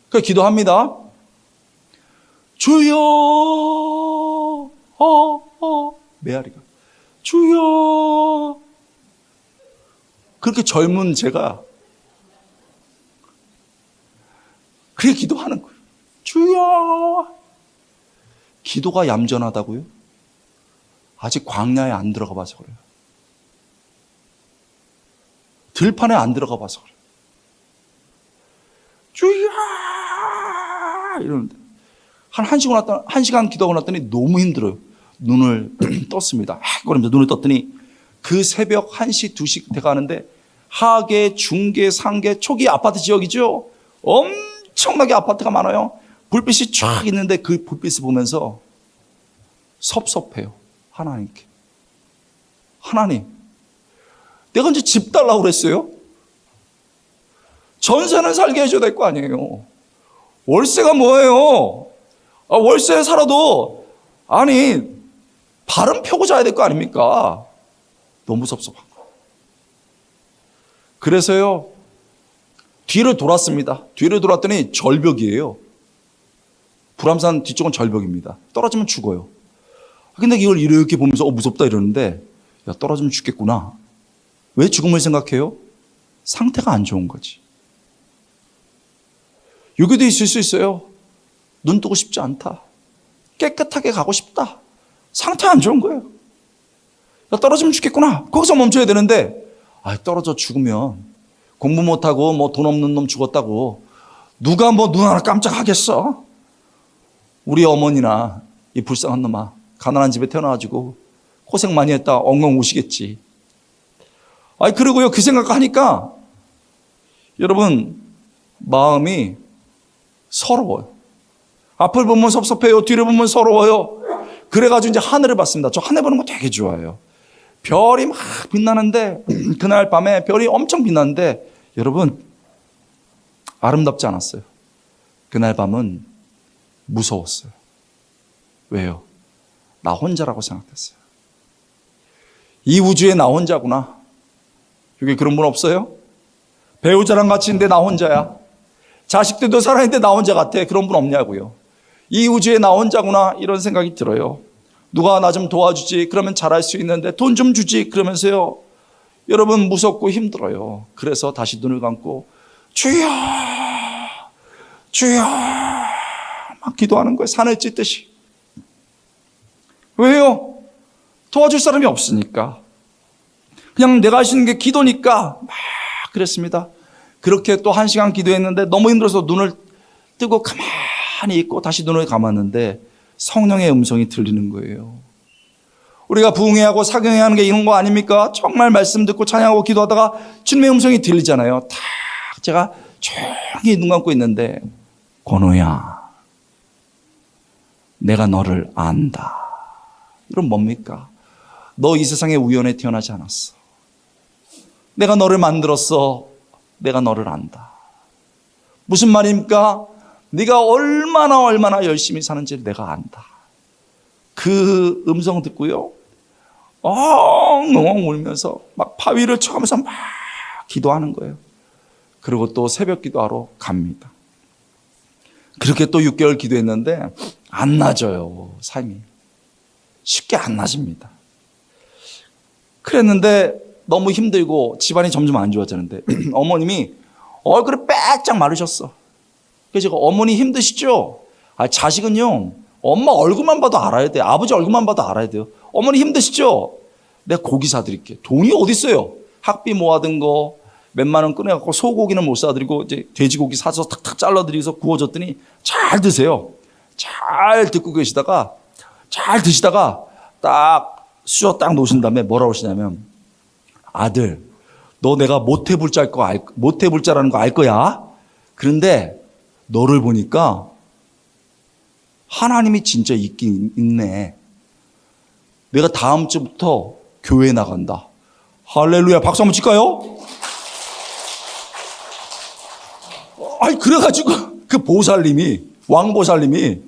그래서 기도합니다. 주여, 메아리가. 주여. 그렇게 젊은 제가 그렇게 기도하는 거예요. 주여. 기도가 얌전하다고요? 아직 광야에 안 들어가 봐서 그래요. 들판에 안 들어가 봐서 그래요. 주여. 이러는데 한 시간 기도하고 났더니 너무 힘들어요. 눈을 떴습니다. 그러면서 눈을 떴더니 그 새벽 1시, 2시 돼가는데 하계, 중계, 상계, 초기 아파트 지역이죠. 엄청나게 아파트가 많아요. 불빛이 쫙 있는데 그 불빛을 보면서 섭섭해요. 하나님께. 하나님, 내가 이제 집 달라고 그랬어요? 전세는 살게 해줘야 될 거 아니에요. 월세가 뭐예요? 월세에 살아도 발은 펴고 자야 될 거 아닙니까? 너무 섭섭한 거예요. 그래서요, 뒤를 돌았습니다. 뒤를 돌았더니 절벽이에요. 불암산 뒤쪽은 절벽입니다. 떨어지면 죽어요. 근데 이걸 이렇게 보면서 무섭다 이러는데, 야, 떨어지면 죽겠구나. 왜 죽음을 생각해요? 상태가 안 좋은 거지. 여기도 있을 수 있어요. 눈 뜨고 싶지 않다. 깨끗하게 가고 싶다. 상태 안 좋은 거예요. 야, 떨어지면 죽겠구나. 거기서 멈춰야 되는데, 떨어져 죽으면 공부 못하고 돈 없는 놈 죽었다고 누가 눈 하나 깜짝 하겠어? 우리 어머니나 이 불쌍한 놈아, 가난한 집에 태어나가지고 고생 많이 했다 엉엉 우시겠지. 그리고요, 그 생각하니까 여러분 마음이 서러워요. 앞을 보면 섭섭해요. 뒤를 보면 서러워요. 그래가지고 이제 하늘을 봤습니다. 저 하늘 보는 거 되게 좋아해요. 별이 막 빛나는데, 그날 밤에 별이 엄청 빛나는데, 여러분, 아름답지 않았어요. 그날 밤은 무서웠어요. 왜요? 나 혼자라고 생각했어요. 이 우주에 나 혼자구나. 여기 그런 분 없어요? 배우자랑 같이 있는데 나 혼자야. 자식들도 살아있는데 나 혼자 같아. 그런 분 없냐고요. 이 우주에 나 혼자구나. 이런 생각이 들어요. 누가 나 좀 도와주지. 그러면 잘할 수 있는데 돈 좀 주지. 그러면서요, 여러분 무섭고 힘들어요. 그래서 다시 눈을 감고 주여, 주여 막 기도하는 거예요. 산을 찢듯이. 왜요? 도와줄 사람이 없으니까. 그냥 내가 할 수 있는 게 기도니까 막 그랬습니다. 그렇게 또 1시간 기도했는데 너무 힘들어서 눈을 뜨고 가만히 있고 다시 눈을 감았는데 성령의 음성이 들리는 거예요. 우리가 부흥회하고 사경회하는 게 이런 거 아닙니까? 정말 말씀 듣고 찬양하고 기도하다가 주님의 음성이 들리잖아요. 딱 제가 조용히 눈 감고 있는데, 권호야, 내가 너를 안다. 이건 뭡니까? 너 이 세상에 우연에 태어나지 않았어. 내가 너를 만들었어. 내가 너를 안다. 무슨 말입니까? 네가 얼마나 열심히 사는지를 내가 안다. 그 음성 듣고요, 엉엉 울면서 막 바위를 쳐가면서 막 기도하는 거예요. 그리고 또 새벽 기도하러 갑니다. 그렇게 또 6개월 기도했는데 안 나아져요. 삶이 쉽게 안 나아집니다. 그랬는데 너무 힘들고 집안이 점점 안 좋아지는데 어머님이 얼굴이 빼짝 마르셨어. 그래서 제가, 어머니 힘드시죠? 자식은요, 엄마 얼굴만 봐도 알아야 돼요. 아버지 얼굴만 봐도 알아야 돼요. 어머니 힘드시죠? 내가 고기 사드릴게. 돈이 어디 있어요? 학비 모아둔 거 몇만 원 꺼내갖고 소고기는 못 사드리고 이제 돼지고기 사서 탁탁 잘라드리고서 구워줬더니 잘 드세요. 잘 듣고 계시다가 잘 드시다가 딱 수저 딱 놓으신 다음에 뭐라고 하시냐면, 아들, 너 내가 못해볼 자라는 거 알 거야. 그런데 너를 보니까 하나님이 진짜 있긴 있네. 내가 다음 주부터 교회에 나간다. 할렐루야. 박수 한번 칠까요? 아니, 그래가지고 그 보살님이, 왕보살님이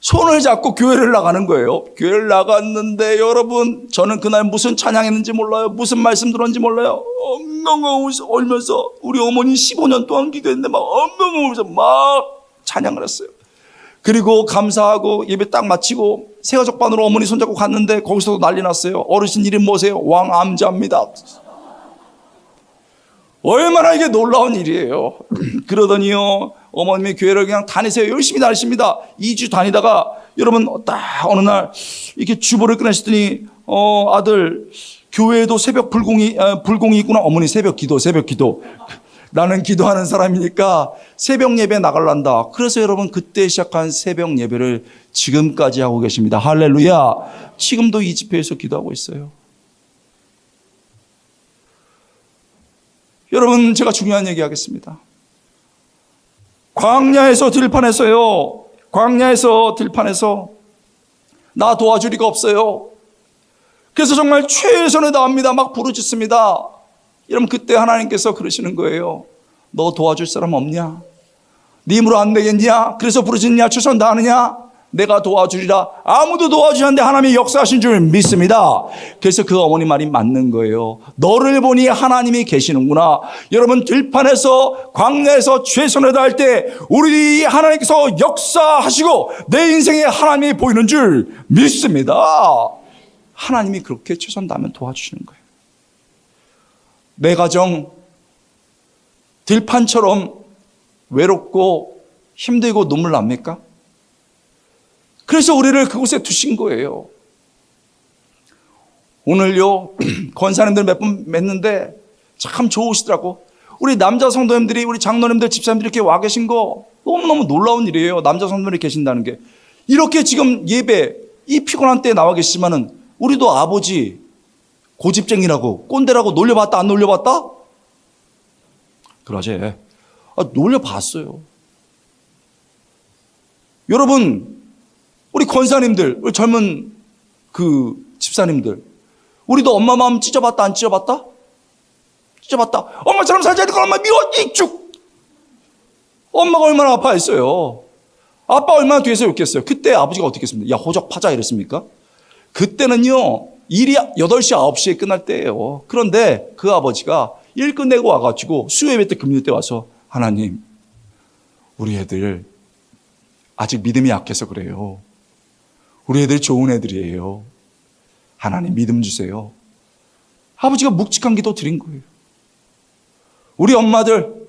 손을 잡고 교회를 나가는 거예요. 교회를 나갔는데 여러분, 저는 그날 무슨 찬양했는지 몰라요. 무슨 말씀 들었는지 몰라요. 엉엉엉 울면서, 우리 어머니 15년 동안 기도했는데 막 엉엉엉 울면서 막 찬양을 했어요. 그리고 감사하고 예배 딱 마치고 새가족반으로 어머니 손잡고 갔는데 거기서도 난리 났어요. 어르신 이름 뭐세요? 왕암자입니다. 얼마나 이게 놀라운 일이에요. 그러더니요, 어머님이 교회를 그냥 다니세요. 열심히 다니십니다. 2주 다니다가 여러분 딱 어느 날 이렇게 주보를 꺼내시더니 아들 교회에도 새벽 불공이 있구나. 어머니 새벽 기도. 나는 기도하는 사람이니까 새벽 예배 나갈란다. 그래서 여러분 그때 시작한 새벽 예배를 지금까지 하고 계십니다. 할렐루야. 지금도 이 집회에서 기도하고 있어요. 여러분, 제가 중요한 얘기 하겠습니다. 광야에서 들판에서요. 광야에서 들판에서 나 도와줄 리가 없어요. 그래서 정말 최선을 다합니다. 막 부르짖습니다. 여러분, 그때 하나님께서 그러시는 거예요. 너 도와줄 사람 없냐? 네 힘으로 안 되겠냐? 그래서 부르짖냐? 최선 다하느냐? 내가 도와주리라. 아무도 도와주지 않는데 하나님이 역사하신 줄 믿습니다. 그래서 그 어머니 말이 맞는 거예요. 너를 보니 하나님이 계시는구나. 여러분, 들판에서 광야에서 최선을 다할 때 우리 하나님께서 역사하시고 내 인생에 하나님이 보이는 줄 믿습니다. 하나님이 그렇게 최선 다하면 도와주시는 거예요. 내 가정 들판처럼 외롭고 힘들고 눈물 납니까? 그래서 우리를 그곳에 두신 거예요. 오늘요, 권사님들 몇 분 뵀는데 참 좋으시더라고. 우리 남자 성도님들이, 우리 장로님들, 집사님들이 이렇게 와 계신 거 너무너무 놀라운 일이에요. 남자 성도님들이 계신다는 게. 이렇게 지금 예배, 이 피곤한 때에 나와 계시지만은 우리도 아버지 고집쟁이라고, 꼰대라고 놀려봤다, 안 놀려봤다? 그러지. 놀려봤어요. 여러분, 우리 권사님들, 우리 젊은 그 집사님들, 우리도 엄마 마음 찢어봤다, 안 찢어봤다? 찢어봤다. 엄마처럼 살자, 이거 엄마 미워, 이쭉. 엄마가 얼마나 아파했어요. 아빠 얼마나 뒤에서 욕했어요. 그때 아버지가 어떻게 했습니까? 야, 호적 파자 이랬습니까? 그때는요, 일이 8시, 9시에 끝날 때예요. 그런데 그 아버지가 일 끝내고 와가지고 수요예배 때 금요일 때 와서 하나님, 우리 애들 아직 믿음이 약해서 그래요. 우리 애들 좋은 애들이에요. 하나님 믿음 주세요. 아버지가 묵직한 기도 드린 거예요. 우리 엄마들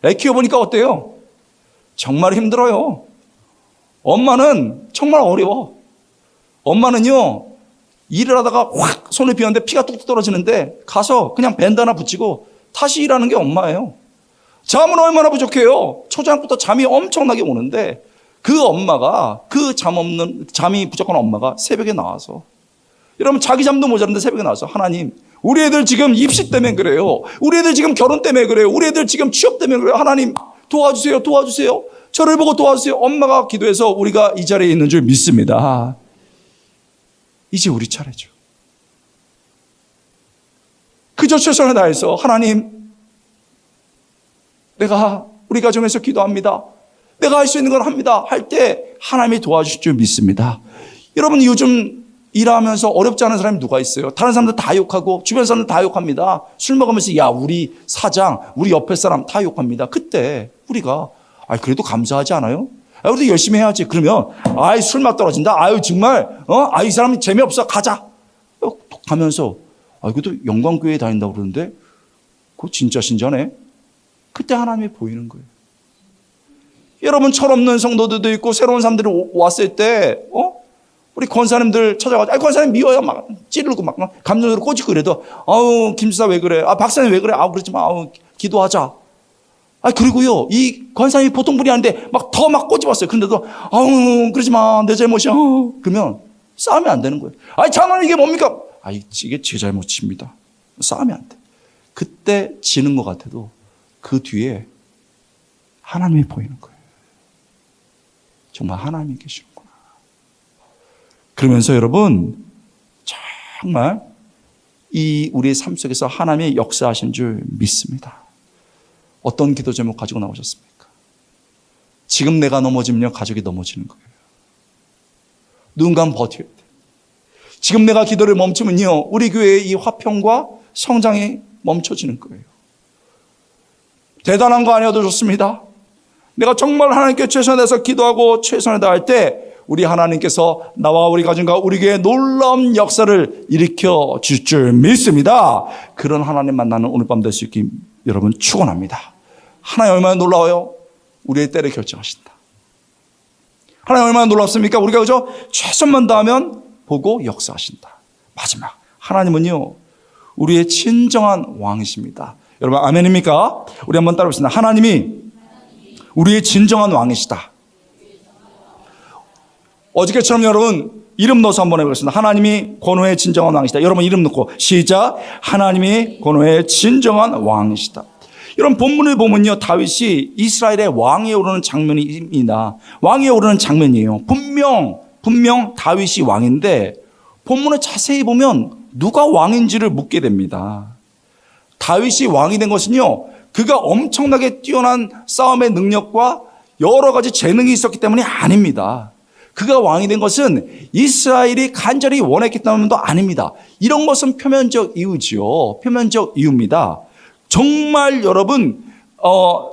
애 키워보니까 어때요? 정말 힘들어요. 엄마는 정말 어려워. 엄마는요, 일을 하다가 확 손을 비웠는데 피가 뚝뚝 떨어지는데 가서 그냥 밴드 하나 붙이고 다시 일하는 게 엄마예요. 잠은 얼마나 부족해요. 초저녁부터 잠이 엄청나게 오는데 그 엄마가, 그 잠이 부족한 엄마가 새벽에 나와서, 여러분 자기 잠도 모자란데 새벽에 나와서 하나님, 우리 애들 지금 입시 때문에 그래요. 우리 애들 지금 결혼 때문에 그래요. 우리 애들 지금 취업 때문에 그래요. 하나님 도와주세요. 도와주세요. 저를 보고 도와주세요. 엄마가 기도해서 우리가 이 자리에 있는 줄 믿습니다. 이제 우리 차례죠. 그저 최선을 다해서 하나님, 내가 우리 가정에서 기도합니다. 내가 할 수 있는 걸 합니다. 할 때 하나님이 도와주실 줄 믿습니다. 여러분, 요즘 일하면서 어렵지 않은 사람이 누가 있어요? 다른 사람들 다 욕하고 주변 사람들 다 욕합니다. 술 먹으면서 야, 우리 사장, 우리 옆에 사람 다 욕합니다. 그때 우리가 그래도 감사하지 않아요? 우리도 열심히 해야지. 그러면 술맛 떨어진다. 정말 이 사람이 재미없어. 가자. 가면서 그래도 영광교회에 다닌다고 그러는데 그거 진짜 신자네. 그때 하나님이 보이는 거예요. 여러분, 철없는 성도들도 있고 새로운 사람들이 왔을 때 우리 권사님들 찾아가지고 권사님 미워요. 막 찌르고 막 감정으로 꼬집고 그래도 김수사 왜 그래? 박사님 왜 그래? 그러지 마. 기도하자. 그리고요, 이 권사님이 보통 분이 아닌데 막 더 막 꼬집었어요. 그런데도 그러지 마. 내 잘못이야. 그러면 싸우면 안 되는 거예요. 장로님 이게 뭡니까? 이게 제 잘못입니다. 싸우면 안 돼. 그때 지는 것 같아도 그 뒤에 하나님이 보이는 거예요. 정말 하나님이 계시는구나. 그러면서 여러분 정말 이 우리의 삶 속에서 하나님의 역사하신 줄 믿습니다. 어떤 기도 제목 가지고 나오셨습니까? 지금 내가 넘어지면 가족이 넘어지는 거예요. 누군가는 버텨야 돼. 지금 내가 기도를 멈추면요, 우리 교회의 이 화평과 성장이 멈춰지는 거예요. 대단한 거 아니어도 좋습니다. 내가 정말 하나님께 최선을 다해서 기도하고 최선을 다할 때 우리 하나님께서 나와 우리 가정과 우리 교회에 놀라운 역사를 일으켜 줄 줄 믿습니다. 그런 하나님 만나는 오늘 밤 될 수 있기 여러분 축원합니다. 하나님 얼마나 놀라워요? 우리의 때를 결정하신다. 하나님 얼마나 놀랍습니까? 우리가 그저 최선만 다하면 보고 역사하신다. 마지막 하나님은요, 우리의 진정한 왕이십니다. 여러분 아멘입니까? 우리 한번 따라해보겠습니다. 하나님이 우리의 진정한 왕이시다. 어저께처럼 여러분 이름 넣어서 한번 해보겠습니다. 하나님이 권호의 진정한 왕이시다. 여러분 이름 넣고 시작. 하나님이 권호의 진정한 왕이시다. 여러분 본문을 보면요, 다윗이 이스라엘의 왕에 오르는 장면입니다. 왕에 오르는 장면이에요. 분명 다윗이 왕인데 본문을 자세히 보면 누가 왕인지를 묻게 됩니다. 다윗이 왕이 된 것은요, 그가 엄청나게 뛰어난 싸움의 능력과 여러 가지 재능이 있었기 때문이 아닙니다. 그가 왕이 된 것은 이스라엘이 간절히 원했기 때문도 아닙니다. 이런 것은 표면적 이유지요. 표면적 이유입니다. 정말 여러분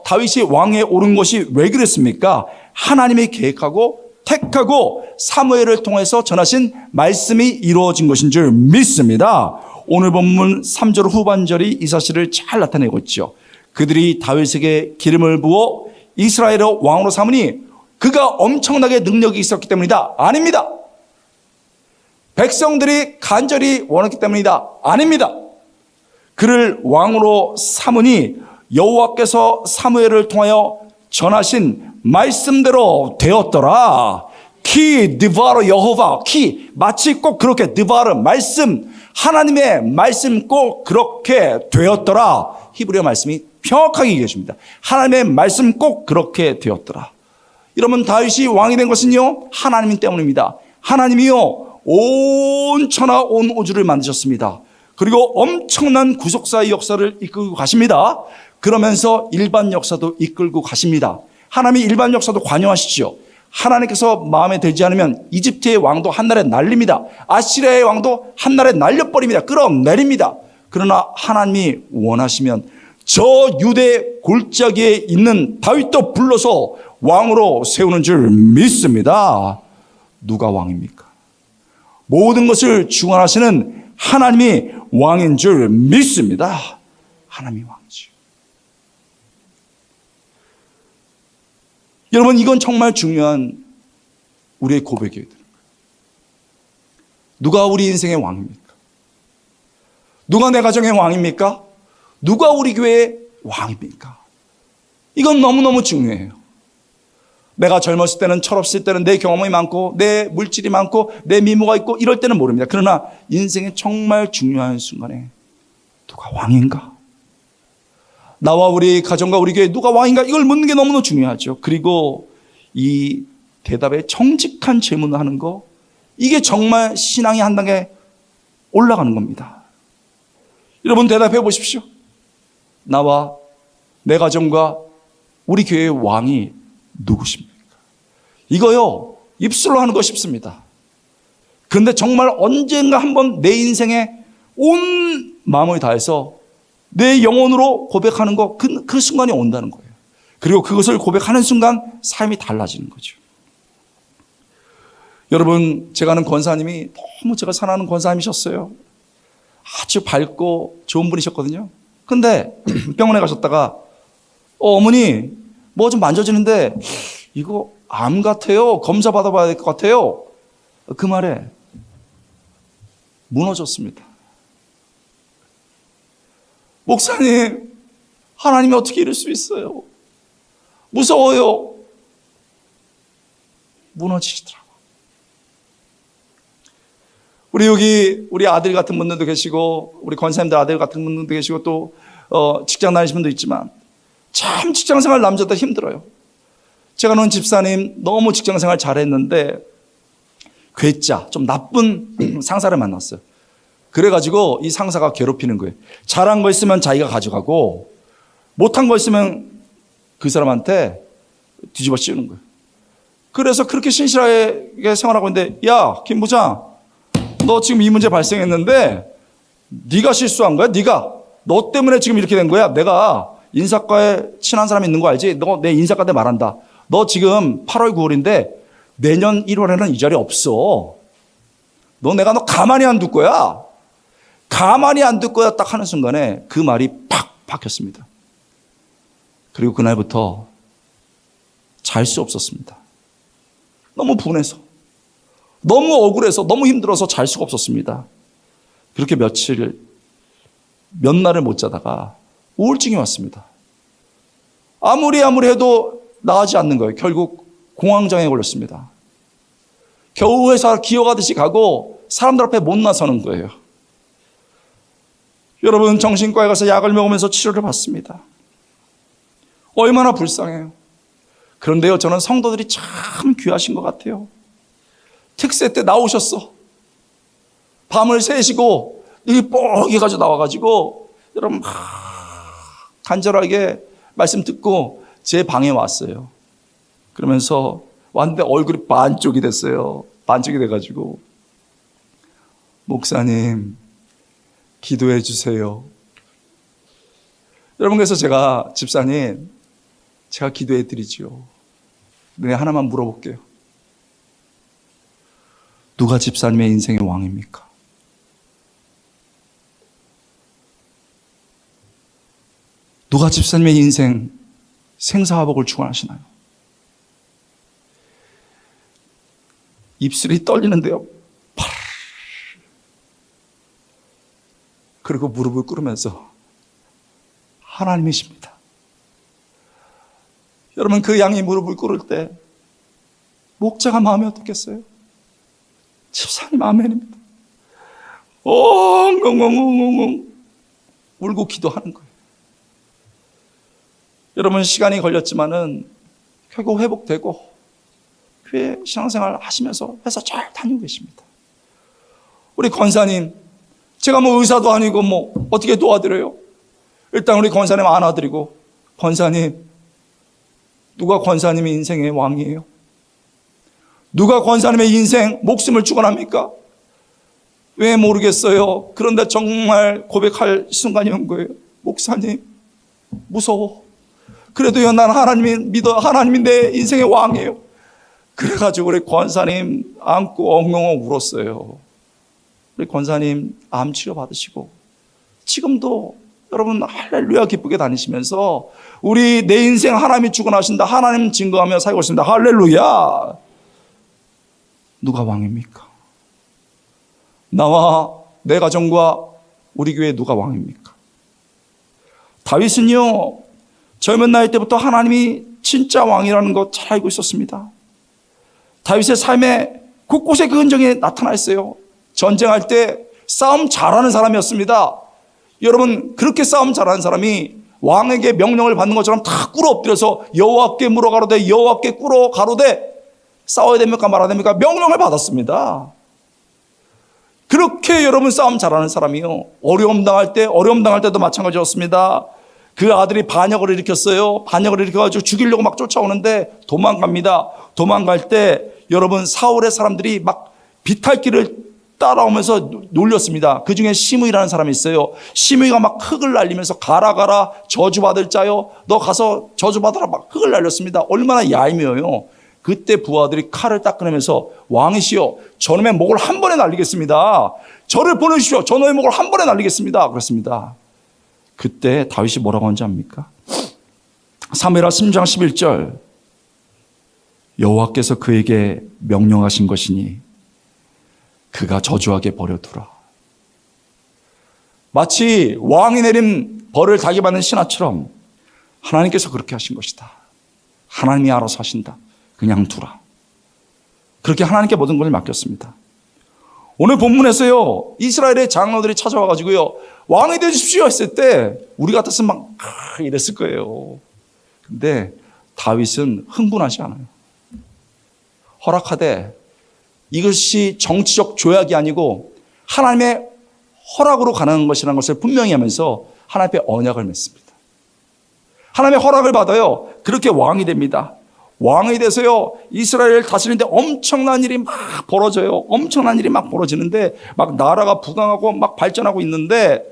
다윗이 왕에 오른 것이 왜 그랬습니까? 하나님이 계획하고 택하고 사무엘을 통해서 전하신 말씀이 이루어진 것인 줄 믿습니다. 오늘 본문 3절 후반절이 이 사실을 잘 나타내고 있죠. 그들이 다윗에게 기름을 부어 이스라엘의 왕으로 삼으니 그가 엄청나게 능력이 있었기 때문이다. 아닙니다. 백성들이 간절히 원했기 때문이다. 아닙니다. 그를 왕으로 삼으니 여호와께서 사무엘을 통하여 전하신 말씀대로 되었더라. 키 드바로 여호와, 키 마치 꼭 그렇게 드바르 말씀, 하나님의 말씀 꼭 그렇게 되었더라. 히브리어 말씀이 정확하게 얘기해줍니다. 하나님의 말씀 꼭 그렇게 되었더라. 여러분 다윗이 왕이 된 것은요, 하나님 때문입니다. 하나님이요 온 천하 온 우주를 만드셨습니다. 그리고 엄청난 구속사의 역사를 이끌고 가십니다. 그러면서 일반 역사도 이끌고 가십니다. 하나님이 일반 역사도 관여하시죠. 하나님께서 마음에 들지 않으면 이집트의 왕도 한날에 날립니다. 아시리아의 왕도 한날에 날려버립니다. 끌어내립니다. 그러나 하나님이 원하시면 저 유대 골짜기에 있는 다윗도 불러서 왕으로 세우는 줄 믿습니다. 누가 왕입니까? 모든 것을 주관하시는 하나님이 왕인 줄 믿습니다. 하나님이 왕이죠. 여러분 이건 정말 중요한 우리의 고백이에요. 누가 우리 인생의 왕입니까? 누가 내 가정의 왕입니까? 누가 우리 교회의 왕입니까? 이건 너무너무 중요해요. 내가 젊었을 때는, 철없을 때는 내 경험이 많고 내 물질이 많고 내 미모가 있고 이럴 때는 모릅니다. 그러나 인생의 정말 중요한 순간에 누가 왕인가? 나와 우리 가정과 우리 교회 누가 왕인가? 이걸 묻는 게 너무너무 중요하죠. 그리고 이 대답에 정직한 질문을 하는 거, 이게 정말 신앙이 한 단계 올라가는 겁니다. 여러분 대답해 보십시오. 나와 내 가정과 우리 교회의 왕이 누구십니까? 이거요 입술로 하는 거 쉽습니다. 그런데 정말 언젠가 한번 내 인생에 온 마음을 다해서 내 영혼으로 고백하는 거, 그 순간이 온다는 거예요. 그리고 그것을 고백하는 순간 삶이 달라지는 거죠. 여러분 제가 아는 권사님이 너무 제가 사랑하는 권사님이셨어요. 아주 밝고 좋은 분이셨거든요. 근데 병원에 가셨다가 어머니 뭐 좀 만져지는데 이거 암 같아요. 검사 받아봐야 될 것 같아요. 그 말에 무너졌습니다. 목사님, 하나님이 어떻게 이럴 수 있어요? 무서워요. 무너지시더라고요. 우리 아들 같은 분들도 계시고 우리 권사님들 아들 같은 분들도 계시고 또 직장 다니시는 분도 있지만 참 직장생활 남자들 힘들어요. 제가 아는 집사님 너무 직장생활 잘했는데 괴짜, 좀 나쁜 상사를 만났어요. 그래가지고 이 상사가 괴롭히는 거예요. 잘한 거 있으면 자기가 가져가고 못한 거 있으면 그 사람한테 뒤집어 씌우는 거예요. 그래서 그렇게 신실하게 생활하고 있는데, 야, 김 부장, 너 지금 이 문제 발생했는데 네가 실수한 거야? 너 때문에 지금 이렇게 된 거야. 내가 인사과에 친한 사람이 있는 거 알지? 너 내 인사과 때 말한다. 너 지금 8월 9월인데 내년 1월에는 이 자리 없어. 너 가만히 안 둘 거야. 가만히 안 둘 거야. 딱 하는 순간에 그 말이 팍 박혔습니다. 그리고 그날부터 잘 수 없었습니다. 너무 분해서, 너무 억울해서, 너무 힘들어서 잘 수가 없었습니다. 그렇게 몇 날을 못 자다가 우울증이 왔습니다. 아무리 해도 나아지지 않는 거예요. 결국 공황장애에 걸렸습니다. 겨우 회사 기어가듯이 가고 사람들 앞에 못 나서는 거예요. 여러분, 정신과에 가서 약을 먹으면서 치료를 받습니다. 얼마나 불쌍해요. 그런데요, 저는 성도들이 참 귀하신 것 같아요. 특세 때 나오셨어. 밤을 새시고 여기 뻑이 가지고 나와가지고 여러분 막 간절하게 말씀 듣고 제 방에 왔어요. 그러면서 왔는데 얼굴이 반쪽이 됐어요. 반쪽이 돼가지고, 목사님 기도해 주세요. 여러분, 그래서 제가, 집사님 제가 기도해 드리지요. 네, 하나만 물어볼게요. 누가 집사님의 인생의 왕입니까? 누가 집사님의 인생 생사화복을 주관하시나요? 입술이 떨리는데요. 그리고 무릎을 꿇으면서 하나님이십니다. 여러분, 그 양이 무릎을 꿇을 때 목자가 마음이 어떻겠어요? 집사님 아멘입니다. 엉엉엉엉엉 울고 기도하는 거예요. 여러분, 시간이 걸렸지만은 결국 회복되고 교회 신앙생활 하시면서 회사 잘 다니고 계십니다. 우리 권사님, 제가 뭐 의사도 아니고 뭐 어떻게 도와드려요? 일단 우리 권사님 안아드리고, 권사님, 누가 권사님의 인생의 왕이에요? 누가 권사님의 인생 목숨을 주관합니까? 왜 모르겠어요. 그런데 정말 고백할 순간이 온 거예요. 목사님, 무서워. 그래도요, 난 하나님이 믿어. 하나님이 내 인생의 왕이에요. 그래가지고 우리 권사님 안고 엉엉 울었어요. 우리 권사님 암 치료 받으시고 지금도 여러분 할렐루야 기쁘게 다니시면서 우리 내 인생 하나님이 주관하신다, 하나님 증거하며 살고 있습니다. 할렐루야. 누가 왕입니까? 나와 내 가정과 우리 교회 누가 왕입니까? 다윗은요, 젊은 나이 때부터 하나님이 진짜 왕이라는 거 잘 알고 있었습니다. 다윗의 삶에 곳곳에 그 흔적이 나타나 있어요. 전쟁할 때 싸움 잘하는 사람이었습니다. 여러분, 그렇게 싸움 잘하는 사람이 왕에게 명령을 받는 것처럼 다 꿇어 엎드려서 여호와께 물어 가로되, 여호와께 꿇어 가로되, 싸워야 됩니까 말아야 됩니까? 명령을 받았습니다. 그렇게 여러분 싸움 잘하는 사람이요, 어려움 당할 때도 마찬가지였습니다. 그 아들이 반역을 일으켰어요. 반역을 일으켜가지고 죽이려고 막 쫓아오는데 도망갑니다. 도망갈 때 여러분 사울의 사람들이 막 비탈길을 따라오면서 놀렸습니다. 그 중에 시므이라는 사람이 있어요. 시므이가 막 흙을 날리면서 가라 저주받을 자요, 너 가서 저주받아라, 막 흙을 날렸습니다. 얼마나 얄미워요. 그때 부하들이 칼을 딱 꺼내면서, 왕이시여, 저놈의 목을 한 번에 날리겠습니다. 저를 보내주십시오. 저놈의 목을 한 번에 날리겠습니다. 그랬습니다. 그때 다윗이 뭐라고 하는지 압니까? 사무엘하 10장 11절, 여호와께서 그에게 명령하신 것이니 그가 저주하게 버려두라. 마치 왕이 내린 벌을 닭이 받는 신하처럼 하나님께서 그렇게 하신 것이다. 하나님이 알아서 하신다. 그냥 두라. 그렇게 하나님께 모든 걸 맡겼습니다. 오늘 본문에서요, 이스라엘의 장로들이 찾아와가지고요, 왕이 되십시오 했을 때 우리 같았으면 막 이랬을 거예요. 근데 다윗은 흥분하지 않아요. 허락하되 이것이 정치적 조약이 아니고 하나님의 허락으로 가능한 것이라는 것을 분명히 하면서 하나님 앞에 언약을 맺습니다. 하나님의 허락을 받아요. 그렇게 왕이 됩니다. 왕이 돼서요, 이스라엘을 다스리는데 엄청난 일이 막 벌어져요. 엄청난 일이 막 벌어지는데, 막 나라가 부강하고 막 발전하고 있는데,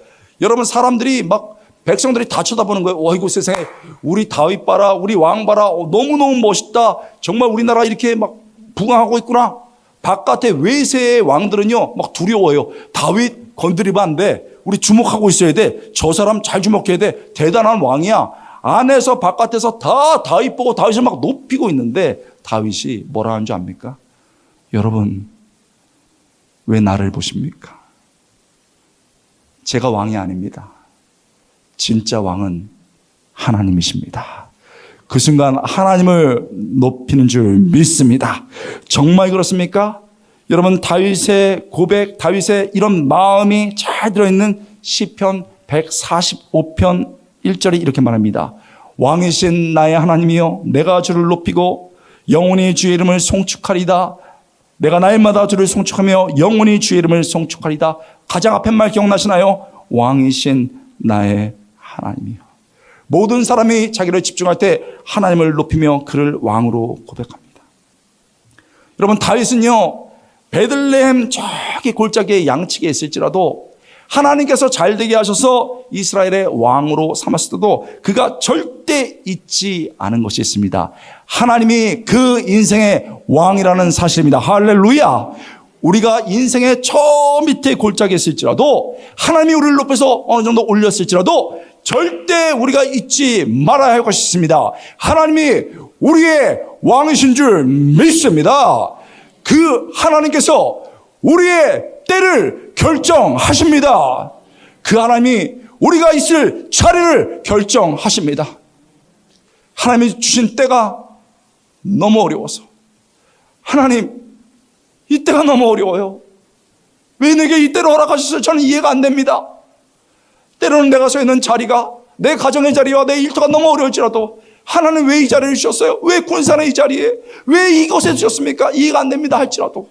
여러분, 사람들이 막, 백성들이 다 쳐다보는 거예요. 어이구, 세상에, 우리 다윗 봐라, 우리 왕 봐라, 너무너무 멋있다. 정말 우리나라 이렇게 막 부강하고 있구나. 바깥에 외세의 왕들은요, 막 두려워요. 다윗 건드리면 안 돼. 우리 주목하고 있어야 돼. 저 사람 잘 주목해야 돼. 대단한 왕이야. 안에서 바깥에서 다 다윗 보고 다윗을 막 높이고 있는데 다윗이 뭐라 하는 줄 압니까? 여러분, 왜 나를 보십니까? 제가 왕이 아닙니다. 진짜 왕은 하나님이십니다. 그 순간 하나님을 높이는 줄 믿습니다. 정말 그렇습니까? 여러분, 다윗의 고백, 다윗의 이런 마음이 잘 들어있는 시편 145편 1절이 이렇게 말합니다. 왕이신 나의 하나님이여, 내가 주를 높이고 영원히 주의 이름을 송축하리다. 내가 날마다 주를 송축하며 영원히 주의 이름을 송축하리다. 가장 앞에 말 기억나시나요? 왕이신 나의 하나님이여. 모든 사람이 자기를 집중할 때 하나님을 높이며 그를 왕으로 고백합니다. 여러분, 다윗은요, 베들레헴 저기 골짜기의 양측에 있을지라도 하나님께서 잘되게 하셔서 이스라엘의 왕으로 삼았을 때도 그가 절대 잊지 않은 것이 있습니다. 하나님이 그 인생의 왕이라는 사실입니다. 할렐루야. 우리가 인생의 저 밑에 골짜기에 있을지라도 하나님이 우리를 높여서 어느 정도 올렸을지라도 절대 우리가 잊지 말아야 할 것이 있습니다. 하나님이 우리의 왕이신 줄 믿습니다. 그 하나님께서 우리의 때를 결정하십니다. 그 하나님이 우리가 있을 자리를 결정하십니다. 하나님이 주신 때가 너무 어려워서, 하나님, 이 때가 너무 어려워요. 왜 내게 이 때를 허락하셨어요? 저는 이해가 안 됩니다. 때로는 내가 서 있는 자리가, 내 가정의 자리와 내 일터가 너무 어려울지라도 하나님 왜 이 자리를 주셨어요? 왜 군산의 이 자리에, 왜 이곳에 주셨습니까? 이해가 안 됩니다 할지라도,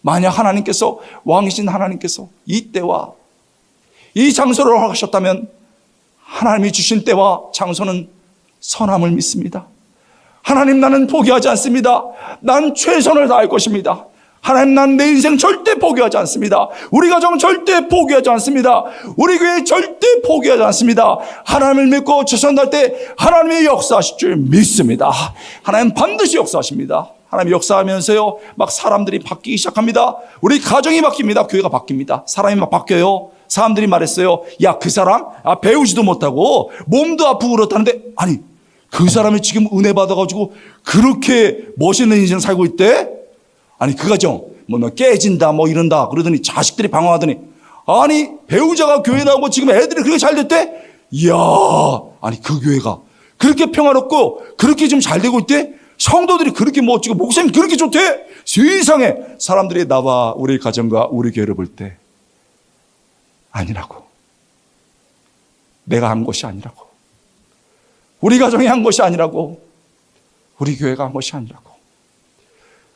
만약 하나님께서, 왕이신 하나님께서 이 때와 이 장소를 허락하셨다면 하나님이 주신 때와 장소는 선함을 믿습니다. 하나님, 나는 포기하지 않습니다. 난 최선을 다할 것입니다. 하나님, 난 내 인생 절대 포기하지 않습니다. 우리 가정 절대 포기하지 않습니다. 우리 교회 절대 포기하지 않습니다. 하나님을 믿고 최선 다할 때 하나님이 역사하실 줄 믿습니다. 하나님 반드시 역사하십니다. 하나님 역사하면서요, 막 사람들이 바뀌기 시작합니다. 우리 가정이 바뀝니다. 교회가 바뀝니다. 사람이 막 바뀌어요. 사람들이 말했어요. 야, 그 사람 배우지도 못하고 몸도 아프고 그렇다는데, 아니, 그 사람이 지금 은혜 받아가지고 그렇게 멋있는 인생 살고 있대? 아니, 그 가정 너 깨진다 뭐 이런다 그러더니 자식들이 방황하더니, 아니, 배우자가 교회 나오고 지금 애들이 그렇게 잘 됐대? 이야, 아니, 그 교회가 그렇게 평화롭고 그렇게 지금 잘 되고 있대? 성도들이 그렇게 멋지고 목사님 그렇게 좋대? 세상에 사람들이 나와 우리 가정과 우리 교회를 볼 때 아니라고, 내가 한 것이 아니라고, 우리 가정이 한 것이 아니라고, 우리 교회가 한 것이 아니라고,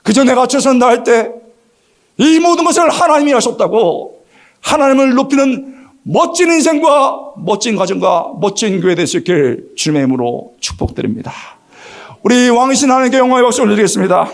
그저 내가 최선 다할 때 이 모든 것을 하나님이 하셨다고, 하나님을 높이는 멋진 인생과 멋진 가정과 멋진 교회 될 수 있길 주님의 이름으로 축복드립니다. 우리 왕이신 하나님께 영광의 박수 올려드리겠습니다.